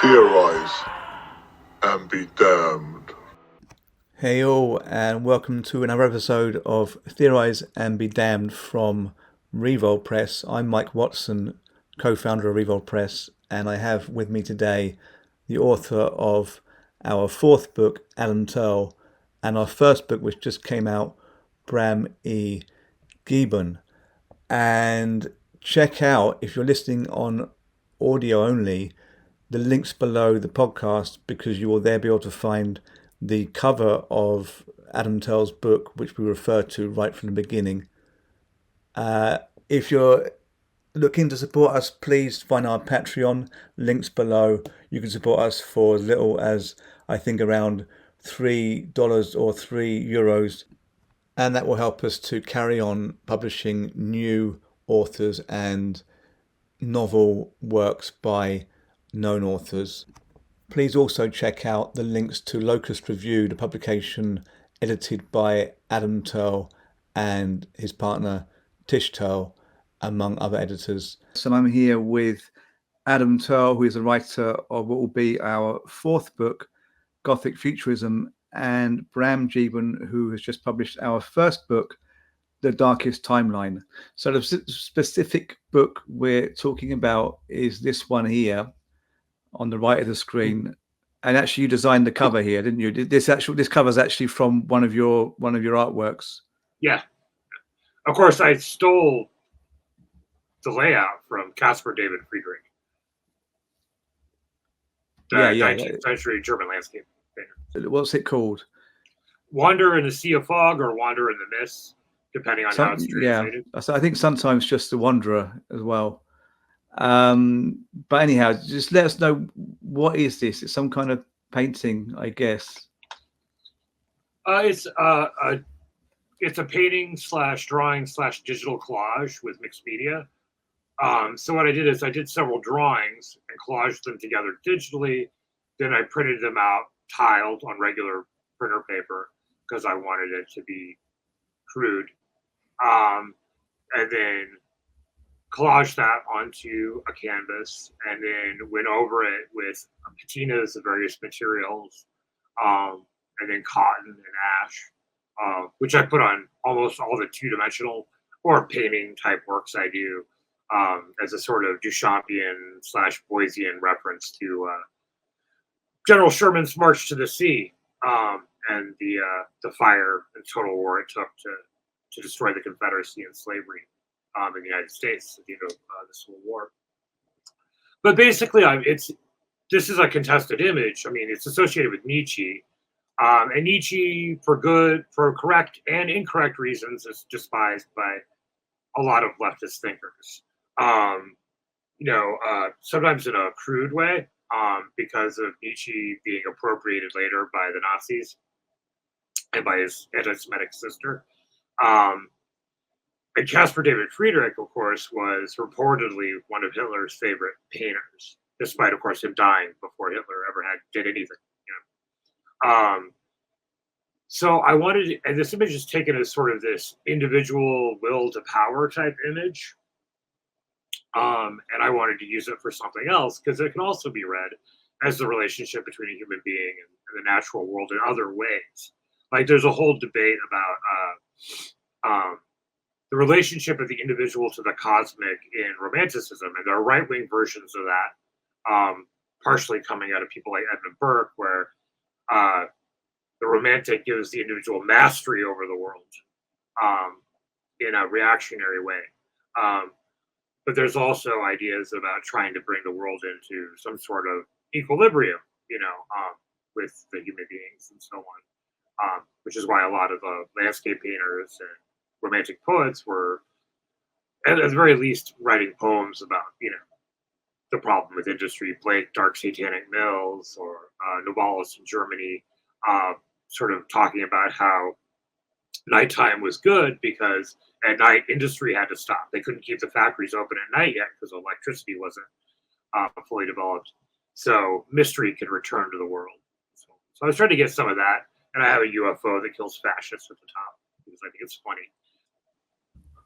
Theorize and be damned. Hey all, and welcome to another episode of Theorize and Be Damned from Revol Press. I'm Mike Watson, co-founder of Revol Press, and I have with me today the author of our fourth book, Adam Turl, and our first book, which just came out, Bram E. Gieben. And check out, if you're listening on audio only, the links below the podcast, because you will there be able to find the cover of Adam Turl's book, which we refer to right from the beginning. If you're looking to support us, please find our Patreon, links below. You can support us for as little as, I think, around $3 or €3, and that will help us to carry on publishing new authors and novel works by known authors. Please also check out the links to Locust Review, the publication edited by Adam Turl and his partner Tish Turl, among other editors. So I'm here with Adam Turl, who is the writer of what will be our fourth book, Gothic Futurism, and Bram Gieben, who has just published our first book, The Darkest Timeline. So the specific book we're talking about is this one here on the right of the screen. And actually you designed the cover here, didn't you? This cover is actually from one of your artworks. Yeah. Of course, I stole the layout from Caspar David Friedrich, the 19th century German landscape painter. What's it called? Wander in the Sea of Fog or Wander in the Mist, depending on how it's translated. Yeah, so I think sometimes just the Wanderer as well. But anyhow, just let us know, what is this? It's some kind of painting, I guess. It's a painting / drawing / digital collage with mixed media. So what I did is I did several drawings and collaged them together digitally. Then I printed them out tiled on regular printer paper because I wanted it to be crude. And then collaged that onto a canvas and then went over it with patinas of various materials, and then cotton and ash, which I put on almost all the two-dimensional or painting type works I do, as a sort of Duchampian / Boysian reference to General Sherman's March to the Sea, and the fire and total war it took to destroy the Confederacy and slavery in the United States at the end of the Civil War. But basically, this is a contested image. I mean, it's associated with Nietzsche, and Nietzsche, for correct and incorrect reasons, is despised by a lot of leftist thinkers. Sometimes in a crude way, because of Nietzsche being appropriated later by the Nazis and by his anti-Semitic sister. And Caspar David Friedrich, of course, was reportedly one of Hitler's favorite painters, despite, of course, him dying before Hitler ever did anything. So I wanted, and this image is taken as sort of this individual will to power type image. And I wanted to use it for something else because it can also be read as the relationship between a human being and the natural world in other ways. Like there's a whole debate about the relationship of the individual to the cosmic in Romanticism, and there are right-wing versions of that, partially coming out of people like Edmund Burke, where the romantic gives the individual mastery over the world in a reactionary way. But there's also ideas about trying to bring the world into some sort of equilibrium, with the human beings and so on, which is why a lot of the landscape painters and romantic poets were, at the very least, writing poems about, the problem with industry. Blake, Dark Satanic Mills, or Novalis in Germany, sort of talking about how nighttime was good because at night industry had to stop. They couldn't keep the factories open at night yet because electricity wasn't fully developed. So mystery could return to the world. So I was trying to get some of that, and I have a UFO that kills fascists at the top because I think it's funny.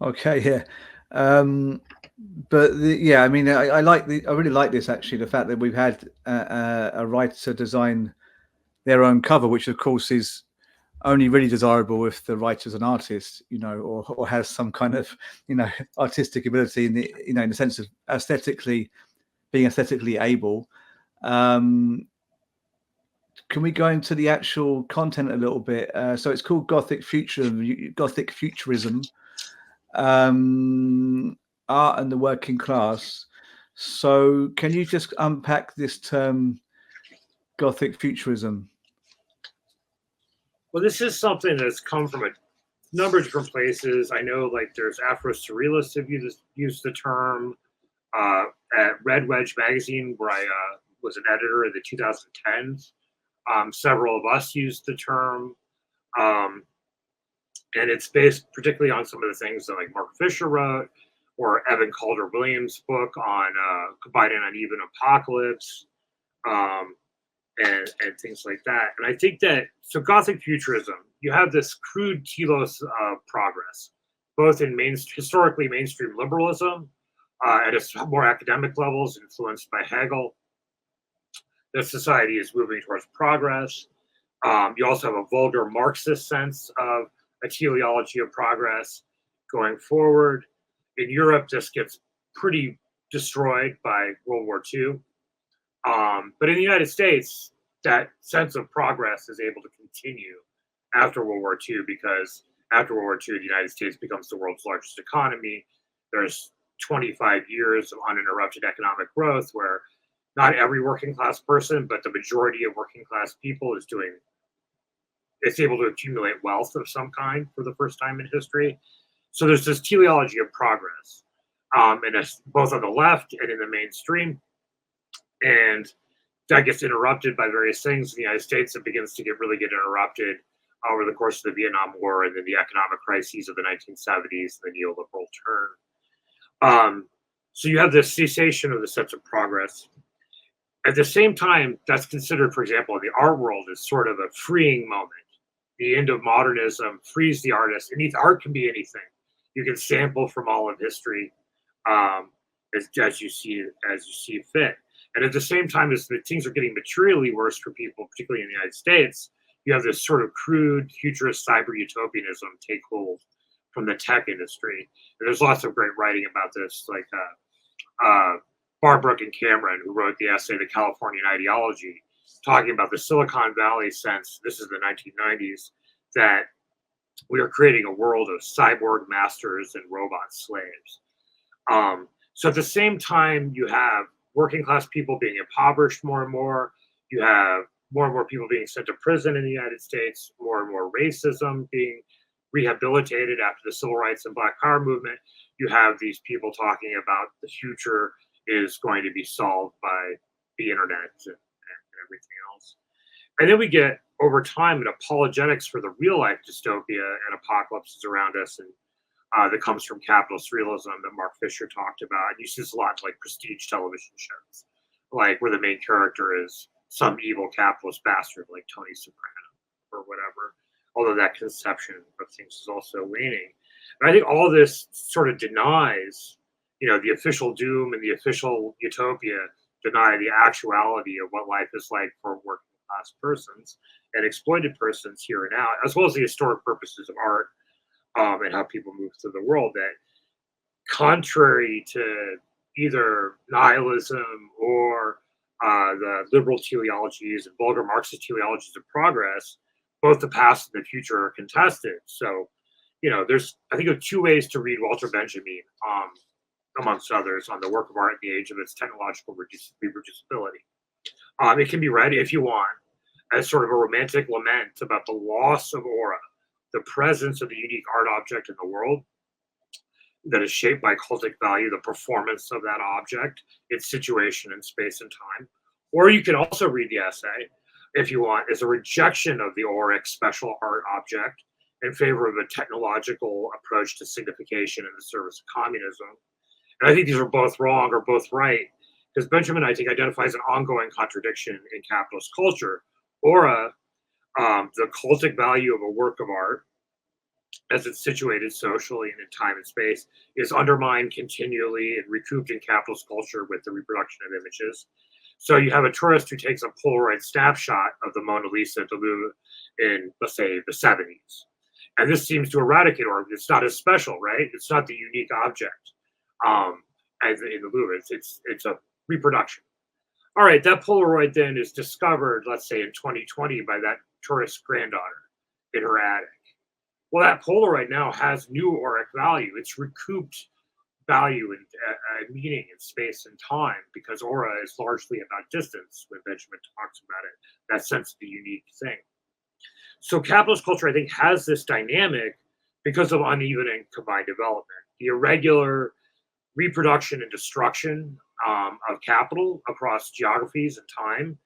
Okay, yeah. But I mean, I really like this actually. The fact that we've had a writer design their own cover, which of course is only really desirable if the writer's an artist, or has some kind of, artistic ability in the, in the sense of being aesthetically able. Can we go into the actual content a little bit? So it's called Gothic Futurism, art and the working class. So can you just unpack this term, Gothic Futurism? Well, this is something that's come from a number of different places. I know, like, there's Afro-Surrealists have used the term. At Red Wedge Magazine, where I was an editor in the 2010s, several of us used the term. And it's based particularly on some of the things that like Mark Fisher wrote, or Evan Calder Williams' book on Combining Uneven Apocalypse, and things like that. And I think that, so Gothic Futurism, you have this crude telos of progress, both in historically mainstream liberalism, at a more academic levels, influenced by Hegel, that society is moving towards progress. You also have a vulgar Marxist sense of a teleology of progress going forward. In Europe, this gets pretty destroyed by World War II. But in the United States, that sense of progress is able to continue after World War II, because after World War II, the United States becomes the world's largest economy. There's 25 years of uninterrupted economic growth where not every working class person, but the majority of working class people it's able to accumulate wealth of some kind for the first time in history. So there's this teleology of progress, and it's both on the left and in the mainstream. And that gets interrupted by various things in the United States. It begins to get interrupted over the course of the Vietnam War and then the economic crises of the 1970s, the neoliberal turn. So you have this cessation of the sense of progress. At the same time, that's considered, for example, in the art world, as sort of a freeing moment. The end of modernism frees the artist, and art can be anything. You can sample from all of history, as you see fit. And at the same time, as things are getting materially worse for people, particularly in the United States, you have this sort of crude futurist cyber utopianism take hold from the tech industry. And there's lots of great writing about this, like Barbrook and Cameron, who wrote the essay "The Californian Ideology," talking about the Silicon Valley sense, this is the 1990s, that we are creating a world of cyborg masters and robot slaves. So at the same time, you have working class people being impoverished more and more. You have more and more people being sent to prison in the United States, more and more racism being rehabilitated after the civil rights and Black Power movement. You have these people talking about the future is going to be solved by the internet and everything else. And then we get, over time, an apologetics for the real life dystopia and apocalypses around us, and that comes from capitalist realism that Mark Fisher talked about. And you see this a lot like prestige television shows, like where the main character is some evil capitalist bastard like Tony Soprano or whatever, although that conception of things is also waning. And I think all this sort of denies, the official doom and the official utopia deny the actuality of what life is like for working class persons and exploited persons here and now, as well as the historic purposes of art, and how people move through the world. That, contrary to either nihilism or the liberal teleologies and vulgar Marxist teleologies of progress, both the past and the future are contested. So, there's, I think, two ways to read Walter Benjamin, amongst others, on the work of art in the age of its technological reproducibility. It can be read, if you want, as sort of a romantic lament about the loss of aura, the presence of the unique art object in the world that is shaped by cultic value, the performance of that object, its situation in space and time. Or you can also read the essay, if you want, as a rejection of the auric special art object in favor of a technological approach to signification in the service of communism. And I think these are both wrong or both right, because Benjamin, I think, identifies an ongoing contradiction in capitalist culture. Aura, the cultic value of a work of art, as it's situated socially and in time and space, is undermined continually and recouped in capitalist culture with the reproduction of images. So you have a tourist who takes a Polaroid snapshot of the Mona Lisa at the Louvre in, let's say, the 70s. And this seems to eradicate, or it's not as special, right? It's not the unique object as in the Louvre. It's a reproduction. All right, that Polaroid then is discovered, let's say in 2020, by that tourist's granddaughter in her attic. Well, that Polaroid now has new auric value. It's recouped value and meaning in space and time, because aura is largely about distance when Benjamin talks about it, that sense of the unique thing. So capitalist culture, I think, has this dynamic because of uneven and combined development. The irregular reproduction and destruction of capital across geographies and time.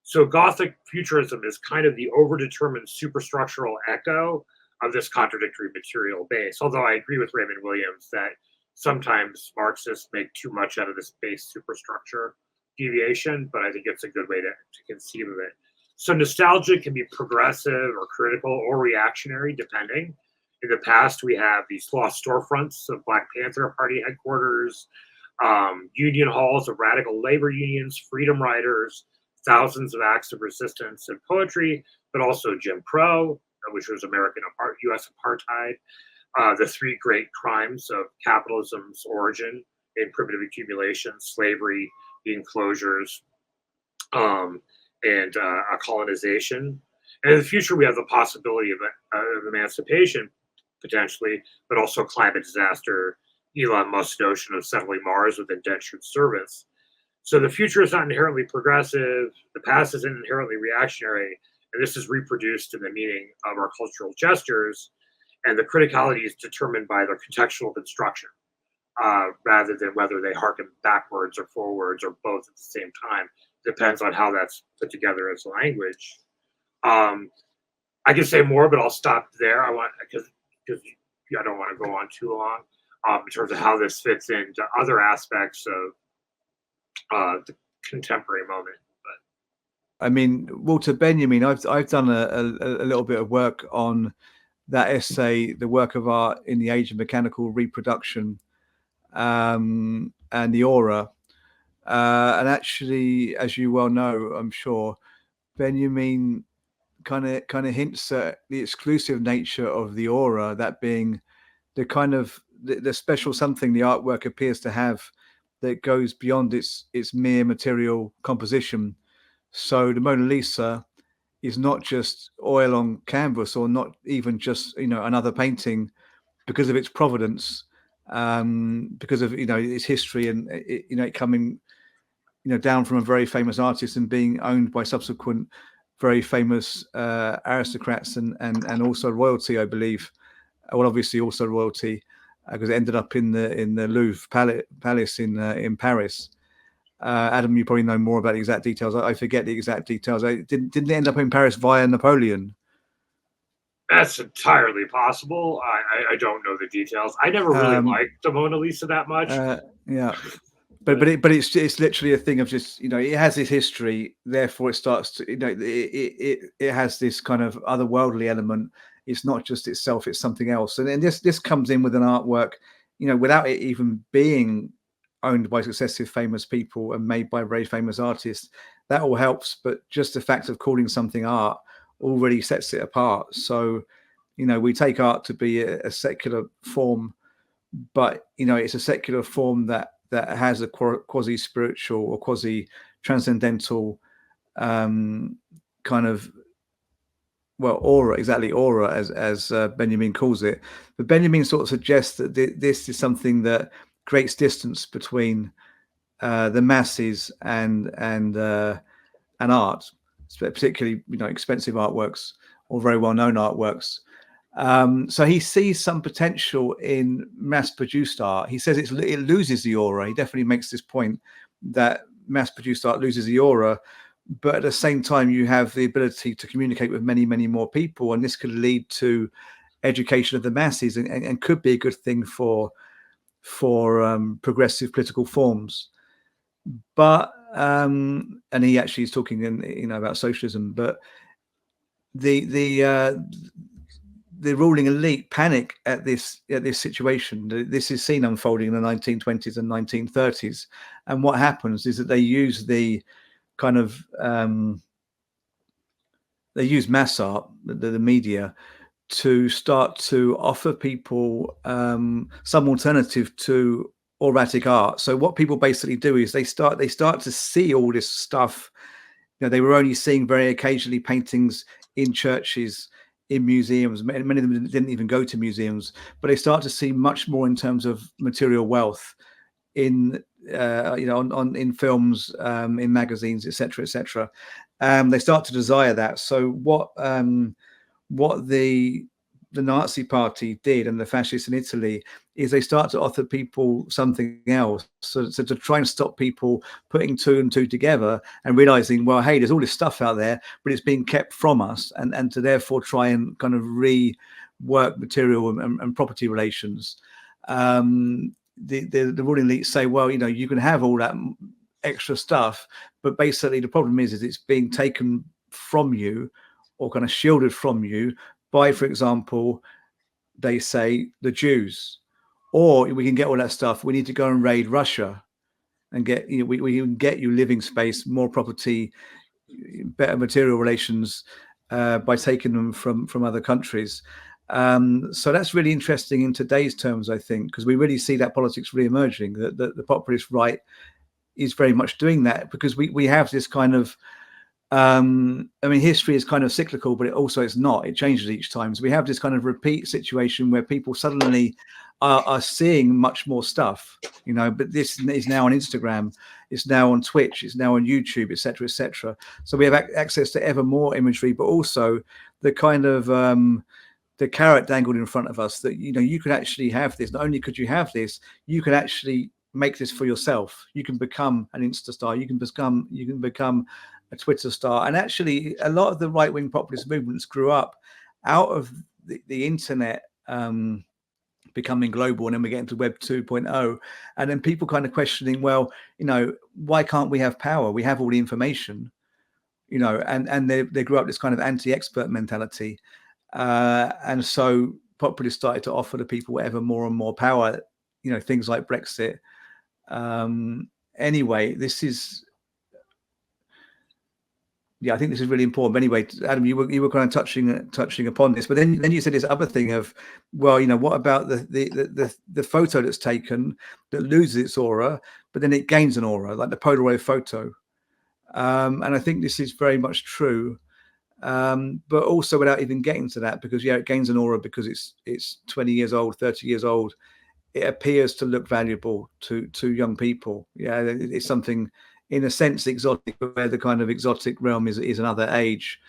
So Gothic Futurism is kind of the overdetermined superstructural echo of this contradictory material base. Although I agree with Raymond Williams that sometimes Marxists make too much out of this base superstructure deviation, but I think it's a good way to conceive of it. So nostalgia can be progressive or critical or reactionary, depending. In the past, we have these lost storefronts of Black Panther Party headquarters, union halls of radical labor unions, freedom riders, thousands of acts of resistance and poetry, but also Jim Crow, which was U.S. apartheid, the three great crimes of capitalism's origin in primitive accumulation, slavery, the enclosures, and colonization. And in the future, we have the possibility of emancipation, potentially, but also climate disaster, Elon Musk's notion of settling Mars with indentured servants. So the future is not inherently progressive, the past isn't inherently reactionary, and this is reproduced in the meaning of our cultural gestures, and the criticality is determined by their contextual construction, rather than whether they harken backwards or forwards or both at the same time. Depends on how that's put together as language. I can say more, but I'll stop there. Because I don't want to go on too long in terms of how this fits into other aspects of the contemporary moment. I mean, Walter Benjamin, I've done a little bit of work on that essay, The Work of Art in the Age of Mechanical Reproduction, and the aura. And actually, as you well know, I'm sure, Benjamin kind of hints at the exclusive nature of the aura, that being the kind of the special something the artwork appears to have that goes beyond its mere material composition. So the Mona Lisa is not just oil on canvas, or not even just another painting, because of its provenance, because of its history, and it coming down from a very famous artist and being owned by subsequent very famous aristocrats and also royalty, I believe. Well, obviously also royalty, because it ended up in the Louvre Palace in Paris. Adam, you probably know more about the exact details. I forget the exact details. Didn't it end up in Paris via Napoleon? That's entirely possible. I don't know the details. I never really liked the Mona Lisa that much. Yeah. But it's literally a thing of just, it has this history, therefore it starts to, it has this kind of otherworldly element. It's not just itself, it's something else. And then this comes in with an artwork, without it even being owned by successive famous people and made by very famous artists. That all helps, but just the fact of calling something art already sets it apart. So, we take art to be a secular form, but it's a secular form that has a quasi-spiritual or quasi-transcendental kind of, aura, as Benjamin calls it. But Benjamin sort of suggests that this is something that creates distance between the masses and art, particularly expensive artworks or very well-known artworks. So he sees some potential in mass-produced art. He says it loses the aura. He definitely makes this point that mass-produced art loses the aura, but at the same time, you have the ability to communicate with many, many more people, and this could lead to education of the masses, and could be a good thing for progressive political forms. But and he actually is talking about socialism, but the the ruling elite panic at this situation. This is seen unfolding in the 1920s and 1930s, and what happens is that they use the kind of they use mass art, the media, to start to offer people some alternative to auratic art. So what people basically do is they start to see all this stuff. They were only seeing very occasionally paintings in churches, in museums. Many of them didn't even go to museums, but they start to see much more in terms of material wealth in in films, in magazines, etc., etc. They start to desire that. So what the Nazi Party did, and the fascists in Italy, is they start to offer people something else. So to try and stop people putting two and two together and realizing, well, hey, there's all this stuff out there, but it's being kept from us, and to therefore try and kind of rework material and property relations. The ruling elite say, well, you can have all that extra stuff, but basically the problem is it's being taken from you, or kind of shielded from you by, for example, they say the Jews. Or we can get all that stuff. We need to go and raid Russia and get, we can get you living space, more property, better material relations by taking them from other countries. So that's really interesting in today's terms, I think, because we really see that politics re-emerging, that the populist right is very much doing that, because we have this kind of history is kind of cyclical, but it's not. It changes each time. So we have this kind of repeat situation where people suddenly are seeing much more stuff, but this is now on Instagram, it's now on Twitch, it's now on YouTube, etc., etc. So we have access to ever more imagery, but also the kind of the carrot dangled in front of us that, you could actually have this. Not only could you have this, you could actually make this for yourself. You can become an Insta star. You can become a Twitter star. And actually, a lot of the right-wing populist movements grew up out of the internet becoming global, and then we get into Web 2.0, and then people kind of questioning, well, why can't we have power? We have all the information, and they grew up this kind of anti-expert mentality, and so populists started to offer to people ever more and more power, things like Brexit. Anyway, this is. Yeah, I think this is really important. But anyway, Adam, you were kind of touching upon this, but then you said this other thing of, well, what about the photo that's taken that loses its aura, but then it gains an aura, like the Polaroid photo, and I think this is very much true. But also, without even getting to that, because it gains an aura because it's 20 years old, 30 years old. It appears to look valuable to young people. Yeah, it's something, in a sense, exotic, but where the kind of exotic realm is another age.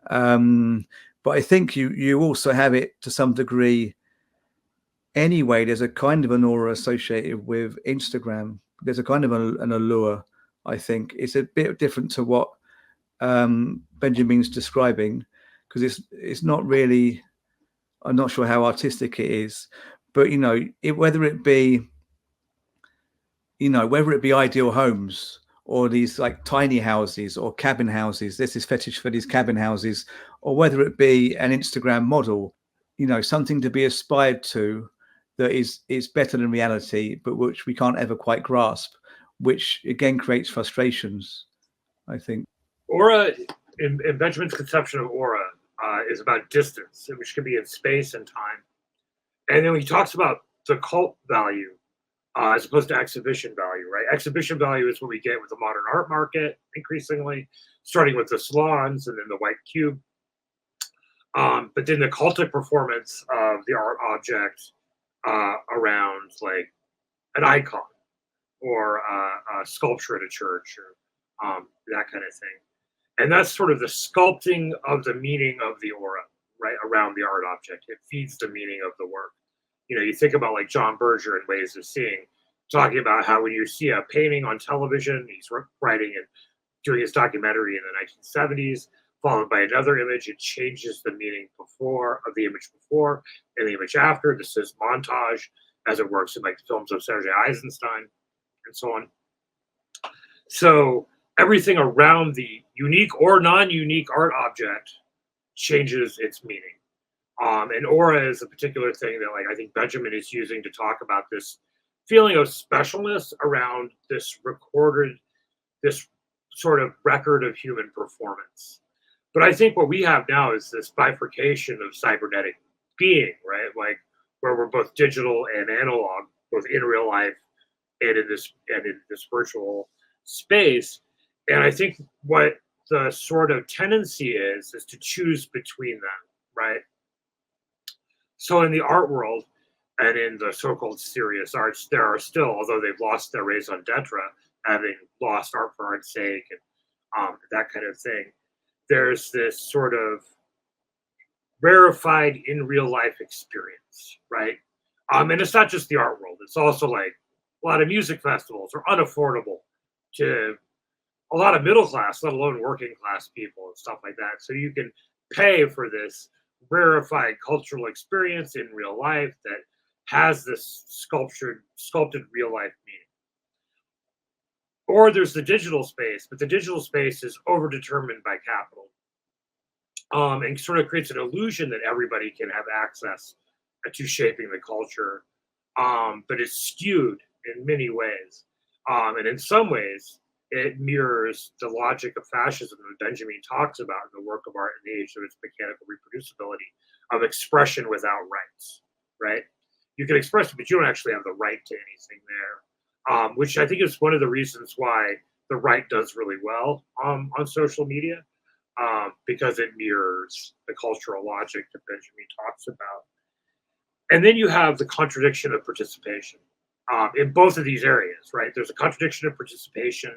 But I think you also have it to some degree anyway. There's a kind of an aura associated with Instagram. There's a kind of an allure, I think. It's a bit different to what Benjamin's describing, because it's not really, I'm not sure how artistic it is, but whether it be ideal homes, or these like tiny houses or cabin houses, there's this fetish for these cabin houses, or whether it be an Instagram model, something to be aspired to that is better than reality, but which we can't ever quite grasp, which again creates frustrations, I think. Aura, in Benjamin's conception of aura, is about distance, which can be in space and time. And then when he talks about the cult value, as opposed to exhibition value, right? Exhibition value is what we get with the modern art market, increasingly, starting with the salons and then the white cube. But then the cultic performance of the art object around like an icon or a sculpture at a church, or that kind of thing. And that's sort of the sculpting of the meaning of the aura, right, around the art object. It feeds the meaning of the work. You think about like John Berger in Ways of Seeing, talking about how when you see a painting on television, he's writing and doing his documentary in the 1970s, followed by another image, it changes the meaning of the image before and the image after. This is montage, as it works in like the films of Sergei Eisenstein and so on. So everything around the unique or non-unique art object changes its meaning. And aura is a particular thing that, like, I think Benjamin is using to talk about this feeling of specialness around this sort of record of human performance. But I think what we have now is this bifurcation of cybernetic being, right? Like, where we're both digital and analog, both in real life and in this virtual space. And I think what the sort of tendency is to choose between them, right? So in the art world and in the so-called serious arts, there are still, although they've lost their raison d'etre, having lost art for art's sake and that kind of thing, there's this sort of rarefied in real life experience, right? And it's not just the art world. It's also like a lot of music festivals are unaffordable to a lot of middle class, let alone working class people and stuff like that. So you can pay for this rarefied cultural experience in real life that has this sculpted real life meaning. Or there's the digital space, but the digital space is overdetermined by capital, and sort of creates an illusion that everybody can have access to shaping the culture, but it's skewed in many ways. And in some ways, it mirrors the logic of fascism that Benjamin talks about in the work of art in the age of its mechanical reproducibility, of expression without rights, right? You can express it, but you don't actually have the right to anything there, which I think is one of the reasons why the right does really well on social media, because it mirrors the cultural logic that Benjamin talks about. And then you have the contradiction of participation in both of these areas, right? There's a contradiction of participation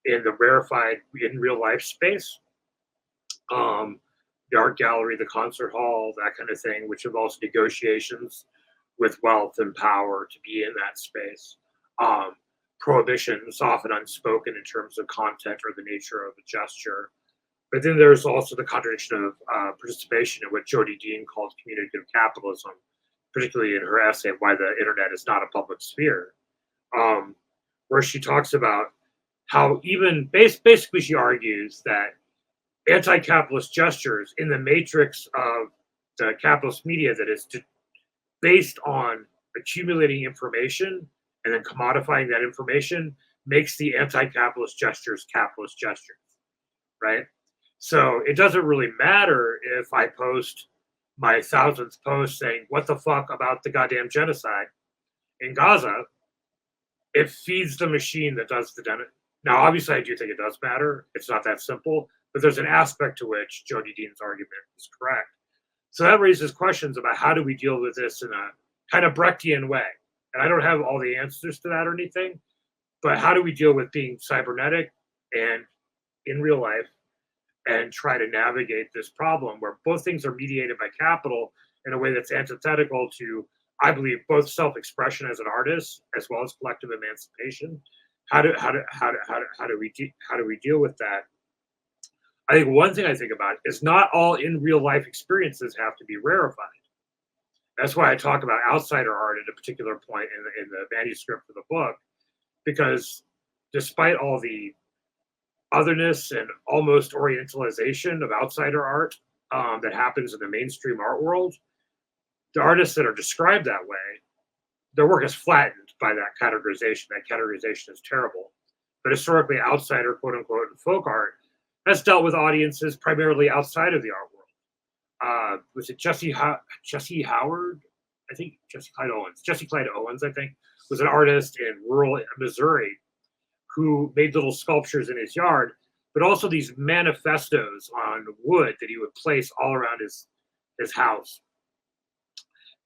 in the rarefied, in real life space, the art gallery, the concert hall, that kind of thing, which involves negotiations with wealth and power to be in that space. Prohibitions, often unspoken in terms of content or the nature of a gesture. But then there's also the contradiction of participation in what Jodi Dean called communicative capitalism, particularly in her essay, Why the Internet is Not a Public Sphere, where she talks about how even, basically she argues that anti-capitalist gestures in the matrix of the capitalist media that is based on accumulating information and then commodifying that information makes the anti-capitalist gestures capitalist gestures, right? So it doesn't really matter if I post my 1000th post saying, what the fuck about the goddamn genocide in Gaza. It feeds the machine that does the genocide. Now, obviously, I do think it does matter. It's not that simple, but there's an aspect to which Jodi Dean's argument is correct. So that raises questions about how do we deal with this in a kind of Brechtian way. And I don't have all the answers to that or anything, but how do we deal with being cybernetic and in real life and try to navigate this problem where both things are mediated by capital in a way that's antithetical to, I believe, both self-expression as an artist as well as collective emancipation. How do we deal with that? I think one thing I think about is not all in real life experiences have to be rarefied. That's why I talk about outsider art at a particular point in the manuscript for the book, because despite all the otherness and almost orientalization of outsider art that happens in the mainstream art world, the artists that are described that way, their work is flattened by that categorization. That categorization is terrible. But historically, outsider, quote unquote, folk art has dealt with audiences primarily outside of the art world. Was it Jesse Howard? I think Jesse Clyde Owens, I think, was an artist in rural Missouri who made little sculptures in his yard, but also these manifestos on wood that he would place all around his house.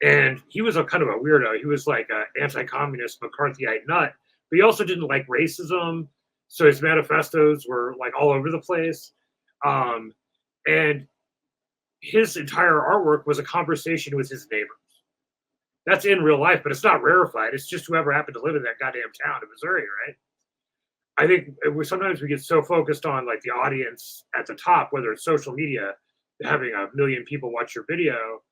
And he was a kind of a weirdo. He was like an anti-communist McCarthyite nut, but he also didn't like racism. So his manifestos were like all over the place. And his entire artwork was a conversation with his neighbors. That's in real life, but it's not rarefied. It's just whoever happened to live in that goddamn town in Missouri, right? I think sometimes we get so focused on like the audience at the top, whether it's social media, having 1 million people watch your video,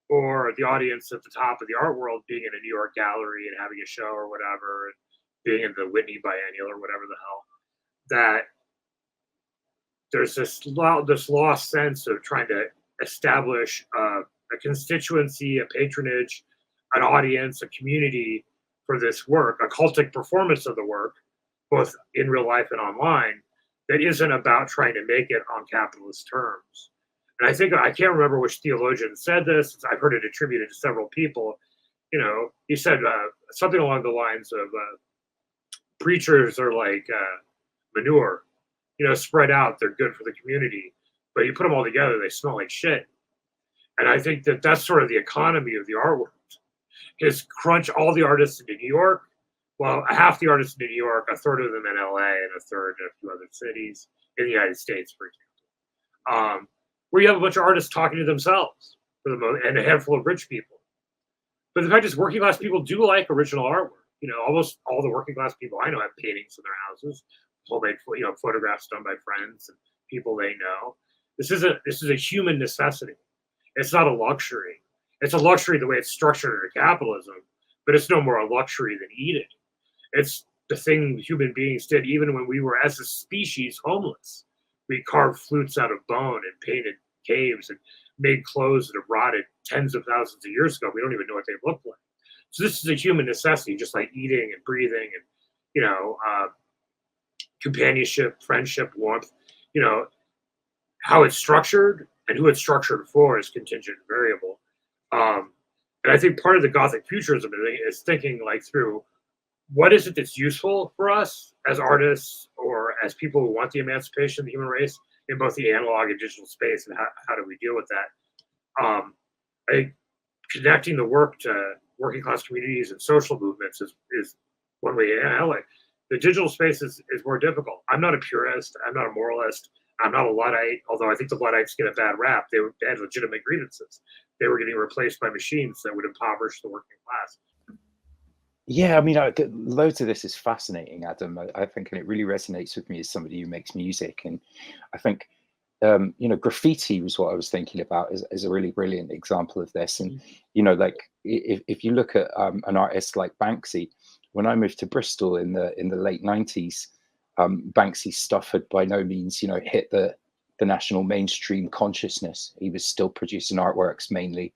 or the audience at the top of the art world being in a New York gallery and having a show or whatever, and being in the Whitney Biennial or whatever the hell, that there's this lost sense of trying to establish a a constituency, a patronage, an audience, a community for this work, a cultic performance of the work, both in real life and online, that isn't about trying to make it on capitalist terms. And I can't remember which theologian said this. I've heard it attributed to several people. He said something along the lines of preachers are like manure, spread out, they're good for the community, but you put them all together, they smell like shit. And I think that that's sort of the economy of the art world, is crunch all the artists into New York. Well, half the artists in New York, a third of them in LA, and a third in a few other cities in the United States, for example, where you have a bunch of artists talking to themselves for the most, and a handful of rich people. But the fact is, working class people do like original artwork. Almost all the working class people I know have paintings in their houses, homemade, photographs done by friends and people they know. This is a human necessity. It's not a luxury. It's a luxury the way it's structured under capitalism, but it's no more a luxury than eating. It's the thing human beings did even when we were, as a species, homeless. We carved flutes out of bone and painted caves and made clothes that have rotted tens of thousands of years ago. We don't even know what they look like. So this is a human necessity, just like eating and breathing and, companionship, friendship, warmth. How it's structured and who it's structured for is contingent and variable. And I think part of the Gothic Futurism is thinking through what is it that's useful for us as artists or as people who want the emancipation of the human race in both the analog and digital space, and how do we deal with that? I think connecting the work to working class communities and social movements is one way. The digital space is more difficult. I'm not a purist. I'm not a moralist. I'm not a Luddite, although I think the Luddites get a bad rap. They had legitimate grievances. They were getting replaced by machines that would impoverish the working class. Yeah, I mean, loads of this is fascinating, Adam. I think, and it really resonates with me as somebody who makes music. And I think, graffiti was what I was thinking about as a really brilliant example of this. And, if you look at an artist like Banksy, when I moved to Bristol in the late 90s, Banksy's stuff had by no means, hit the national mainstream consciousness. He was still producing artworks mainly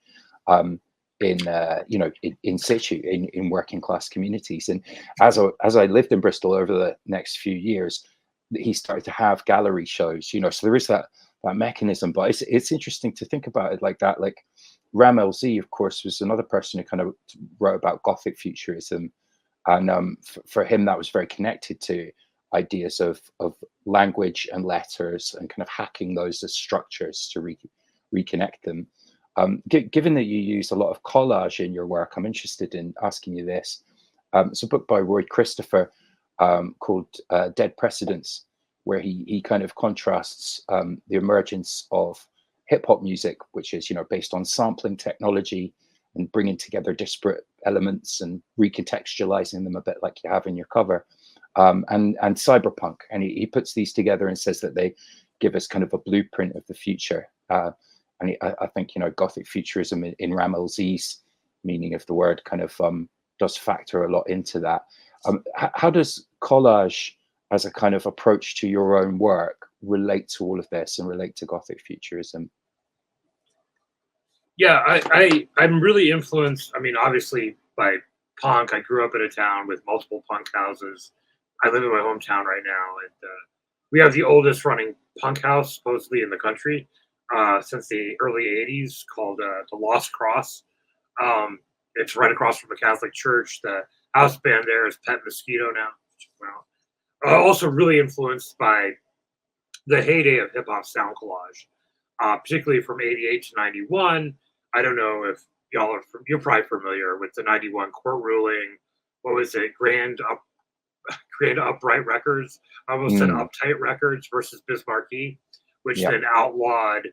in situ, in working class communities. And as I lived in Bristol over the next few years, he started to have gallery shows, so there is that mechanism. But it's interesting to think about it like that. Like Ram LZ, of course, was another person who kind of wrote about Gothic Futurism. And for him, that was very connected to ideas of language and letters and kind of hacking those as structures to reconnect them. Given that you use a lot of collage in your work, I'm interested in asking you this. It's a book by Roy Christopher called Dead Precedents, where he kind of contrasts the emergence of hip hop music, which is, based on sampling technology and bringing together disparate elements and recontextualizing them a bit like you have in your cover, and cyberpunk. And he puts these together and says that they give us kind of a blueprint of the future. And I think, Gothic Futurism in Ram LZ's meaning of the word kind of does factor a lot into that. How does collage as a kind of approach to your own work relate to all of this and relate to Gothic Futurism? Yeah, I'm really influenced, obviously by punk. I grew up in a town with multiple punk houses. I live in my hometown right now, and we have the oldest running punk house supposedly in the country since the early 80s, called the Lost Cross. It's right across from a Catholic church. The house band there is Pet Mosquito now. Also really influenced by the heyday of hip-hop sound collage, particularly from 88 to 91. I don't know if you're probably familiar with the 91 court ruling. What was it? Grand Upright Records. I almost said Uptight Records versus Bismarcky, which then outlawed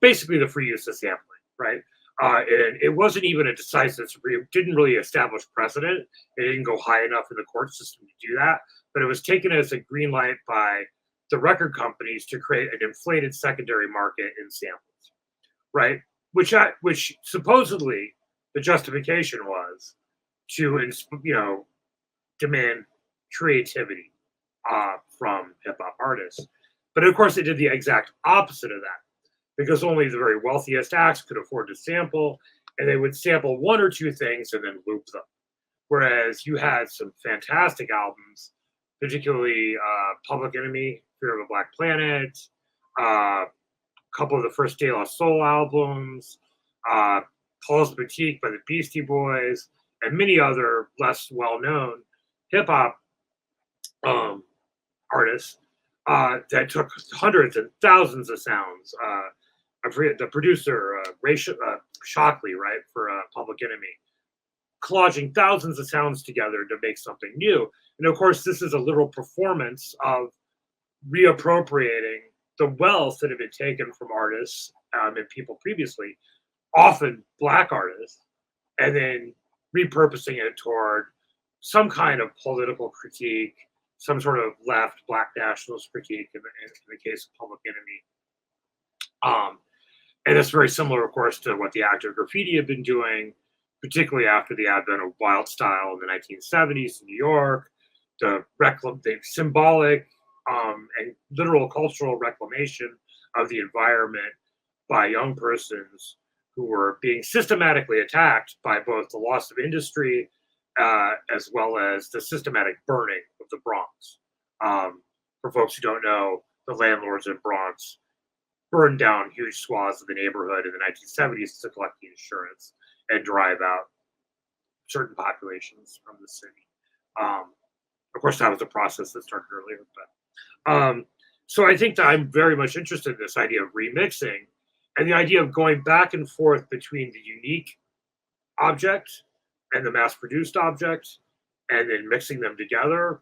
basically the free use of sampling, right? And it wasn't even a decisive, it didn't really establish precedent. It didn't go high enough in the court system to do that, but it was taken as a green light by the record companies to create an inflated secondary market in samples, right? Which supposedly the justification was to, demand creativity from hip hop artists. But of course, they did the exact opposite of that. because only the very wealthiest acts could afford to sample, and they would sample one or two things and then loop them. Whereas you had some fantastic albums, particularly Public Enemy, Fear of a Black Planet, a couple of the first De La Soul albums, Paul's Boutique by the Beastie Boys, and many other less well-known hip-hop artists that took hundreds and thousands of sounds. I forget the producer, Ray Shockley, right, for Public Enemy, collaging thousands of sounds together to make something new. And of course, this is a literal performance of reappropriating the wealth that had been taken from artists and people previously, often Black artists, and then repurposing it toward some kind of political critique, some sort of left Black nationalist critique in the case of Public Enemy. And it's very similar, of course, to what the Act of Graffiti had been doing, particularly after the advent of wild style in the 1970s in New York, the symbolic and literal cultural reclamation of the environment by young persons who were being systematically attacked by both the loss of industry as well as the systematic burning of the Bronx. For folks who don't know, the landlords in Bronx burned down huge swaths of the neighborhood in the 1970s to collect the insurance and drive out certain populations from the city. Of course, that was a process that started earlier. But so I think that I'm very much interested in this idea of remixing and the idea of going back and forth between the unique object and the mass-produced object, and then mixing them together.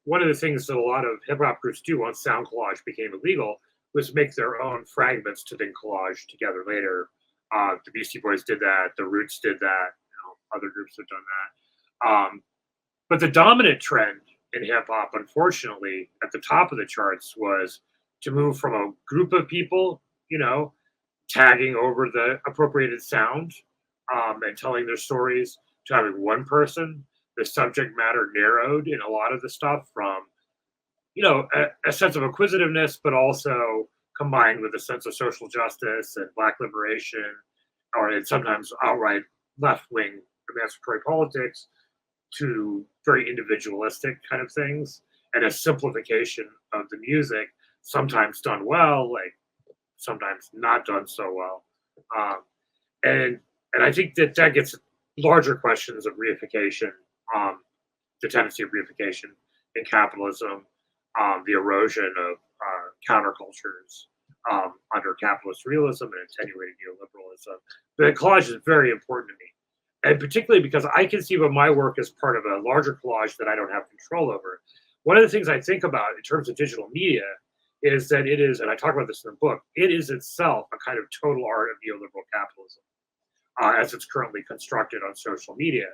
One of the things that a lot of hip-hop groups do once sound collage became illegal was make their own fragments to then collage together later. The Beastie Boys did that. The Roots did that. Other groups have done that. But the dominant trend in hip-hop, unfortunately, at the top of the charts was to move from a group of people, tagging over the appropriated sound and telling their stories, to having one person. The subject matter narrowed in a lot of the stuff from, a sense of acquisitiveness, but also combined with a sense of social justice and Black liberation, or sometimes outright left-wing emancipatory politics, to very individualistic kind of things, and a simplification of the music, sometimes done well, like sometimes not done so well. And I think that gets larger questions of reification, the tendency of reification in capitalism, the erosion of countercultures under capitalist realism and attenuated neoliberalism. But collage is very important to me. And particularly because I conceive of my work as part of a larger collage that I don't have control over. One of the things I think about in terms of digital media is that it is, and I talk about this in the book, it is itself a kind of total art of neoliberal capitalism as it's currently constructed on social media.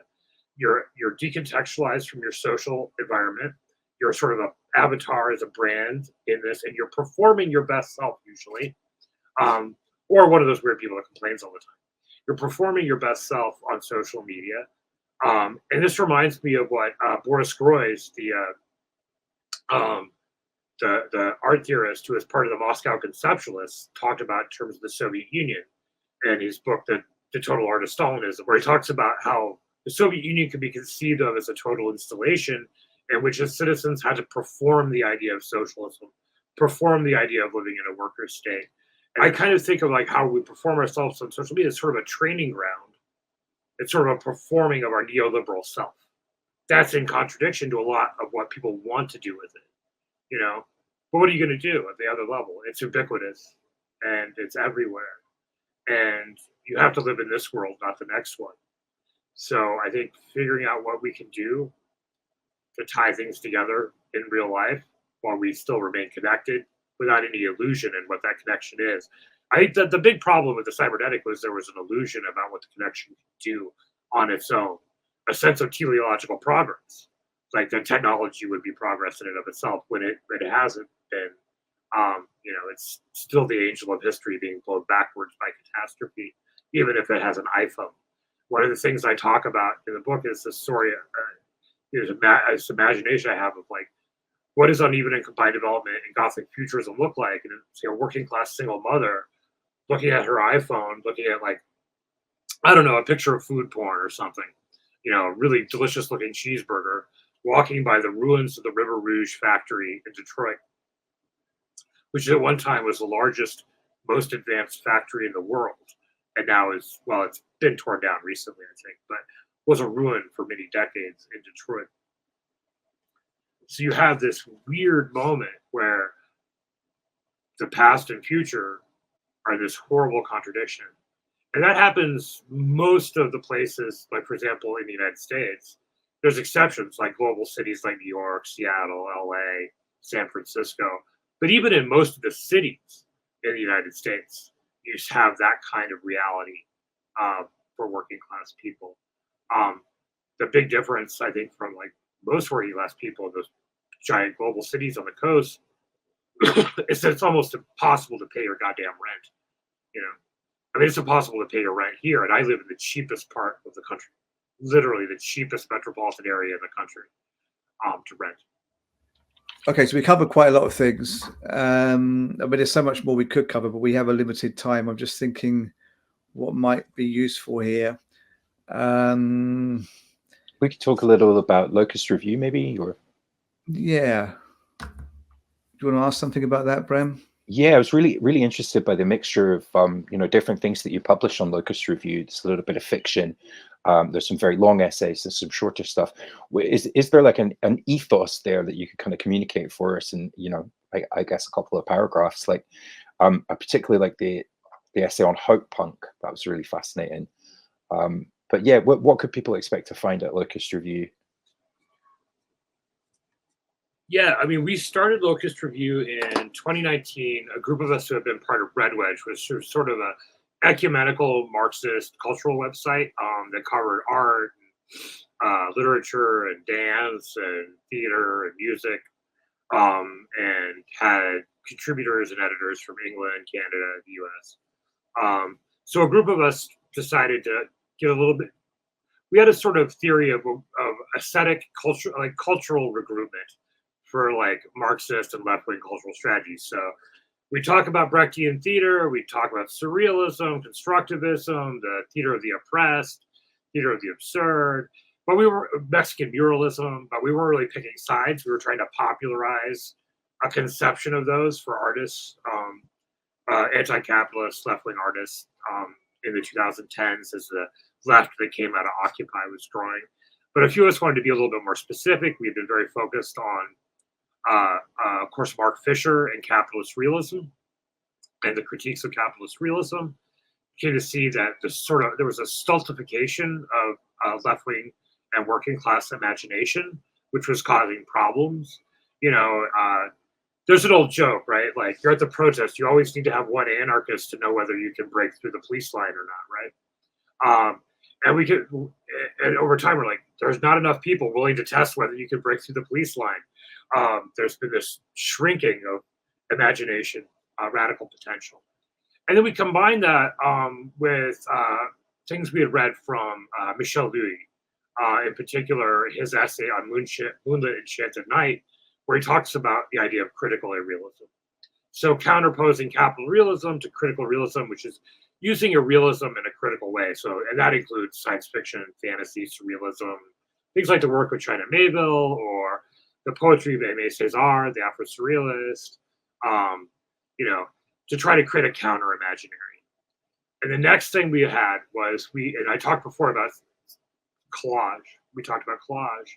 You're decontextualized from your social environment. You're sort of an avatar as a brand in this, and you're performing your best self usually, or one of those weird people that complains all the time. You're performing your best self on social media. And this reminds me of what Boris Groys, the art theorist who is part of the Moscow Conceptualists, talked about in terms of the Soviet Union and his book, The Total Art of Stalinism, where he talks about how the Soviet Union could be conceived of as a total installation in which its citizens had to perform the idea of socialism, perform the idea of living in a worker state. And I kind of think of like how we perform ourselves on social media as sort of a training ground. It's sort of a performing of our neoliberal self. That's in contradiction to a lot of what people want to do with it, But what are you going to do at the other level? It's ubiquitous and it's everywhere. And you have to live in this world, not the next one. So I think figuring out what we can do to tie things together in real life while we still remain connected without any illusion in what that connection is. I think that the big problem with the cybernetic was there was an illusion about what the connection could do on its own, a sense of teleological progress, like the technology would be progress in and of itself when it hasn't been. It's still the angel of history being blown backwards by catastrophe, even if it has an iPhone. One of the things I talk about in the book is the story, this imagination I have of like what does uneven and combined development in Gothic Futurism look like? And it's, you know, working class single mother looking at her iPhone, looking at, like, I don't know, a picture of food porn or something, you know, really delicious looking cheeseburger, walking by the ruins of the River Rouge factory in Detroit, which at one time was the largest, most advanced factory in the world. And now is, well, it's been torn down recently, I think, but was a ruin for many decades in Detroit. So you have this weird moment where the past and future are this horrible contradiction. And that happens most of the places, like, for example, in the United States. There's exceptions, like global cities like New York, Seattle, LA, San Francisco. But even in most of the cities in the United States, you have that kind of reality for working class people. The big difference, I think, from like most working class people in those giant global cities on the coast is that it's almost impossible to pay your goddamn rent. You know, I mean, it's impossible to pay your rent here, and I live in the cheapest part of the country, literally the cheapest metropolitan area in the country to rent. Okay, so we covered quite a lot of things. I mean, there's so much more we could cover, but we have a limited time. I'm just thinking what might be useful here. We could talk a little about Locust Review, maybe, or yeah. Do you want to ask something about that, Bram? Yeah, I was really interested by the mixture of you know, different things that you publish on Locust Review. It's a little bit of fiction. There's some very long essays. There's some shorter stuff. Is there like an ethos there that you could kind of communicate for us? And, you know, I guess a couple of paragraphs. Like I particularly like the essay on hope punk. That was really fascinating. But yeah, what could people expect to find at Locust Review? Yeah, I mean, we started Locust Review in 2019. A group of us who have been part of Red Wedge, which was sort of a ecumenical Marxist cultural website that covered art, literature, and dance, and theater, and music, and had contributors and editors from England, Canada, the US. So a group of us decided to get a little bit. We had a sort of theory of aesthetic culture, like cultural regroupment for like Marxist and left-wing cultural strategies. So we talk about Brechtian theater, we talk about surrealism, constructivism, the theater of the oppressed, theater of the absurd, but we were Mexican muralism, but we weren't really picking sides. We were trying to popularize a conception of those for artists, anti-capitalist left-wing artists in the 2010s as the left that came out of Occupy was drawing. But a few of us wanted to be a little bit more specific. We had been very focused on of course, Mark Fisher and capitalist realism and the critiques of capitalist realism. Came to see that there was a stultification of left-wing and working class imagination, which was causing problems. You know, there's an old joke, right? Like, you're at the protest, you always need to have one anarchist to know whether you can break through the police line or not, right? And over time, we're like, there's not enough people willing to test whether you can break through the police line. There's been this shrinking of imagination, radical potential. And then we combine that with things we had read from Michel Louis, in particular, his essay on Moonlit Enchanted Night, where he talks about the idea of critical irrealism. So counterposing capital realism to critical realism, which is using a realism in a critical way. So, and that includes science fiction, fantasy, surrealism, things like the work of China Miéville or the poetry of Aimé Césaire, the Afro-Surrealist, you know, to try to create a counter-imaginary. And the next thing we had was and I talked before about collage. We talked about collage.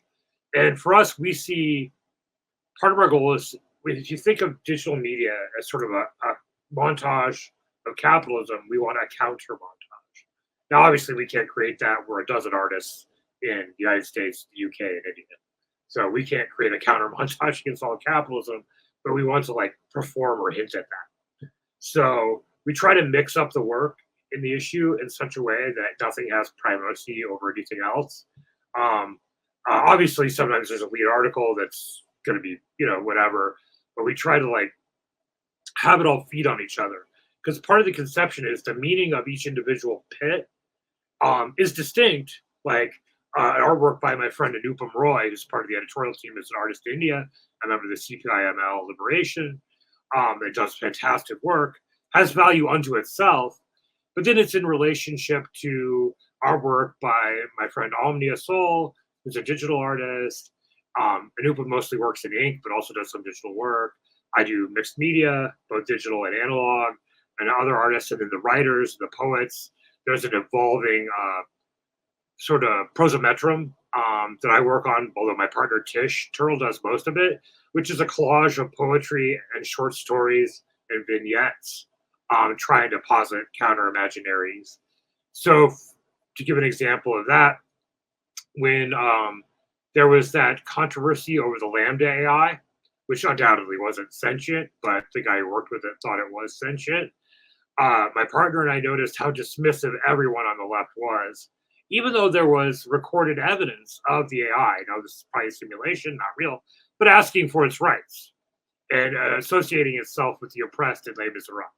And for us, we see part of our goal is, if you think of digital media as sort of a montage of capitalism, we want a counter montage. Now, obviously, we can't create that. We're a dozen artists in the United States, the UK, and India. So we can't create a counter montage against all capitalism, but we want to like perform or hint at that. So we try to mix up the work in the issue in such a way that nothing has primacy over anything else. Obviously, sometimes there's a lead article that's going to be, you know, whatever, but we try to like have it all feed on each other, because part of the conception is the meaning of each individual pit is distinct. Like artwork by my friend Anupam Roy, who's part of the editorial team as an artist in India, a member of the CPIML Liberation, that does fantastic work, has value unto itself, but then it's in relationship to artwork by my friend Omnia Soul, who's a digital artist. Anupam mostly works in ink, but also does some digital work. I do mixed media, both digital and analog, and other artists, and then the writers, the poets. There's an evolving sort of prosometrum that I work on, although my partner Tish Turl does most of it, which is a collage of poetry and short stories and vignettes, trying to posit counter-imaginaries. So to give an example of that, when there was that controversy over the Lambda AI, which undoubtedly wasn't sentient, but the guy who worked with it thought it was sentient. My partner and I noticed how dismissive everyone on the left was, even though there was recorded evidence of the AI. Now, this is probably a simulation, not real, but asking for its rights and associating itself with the oppressed in Les Miserables.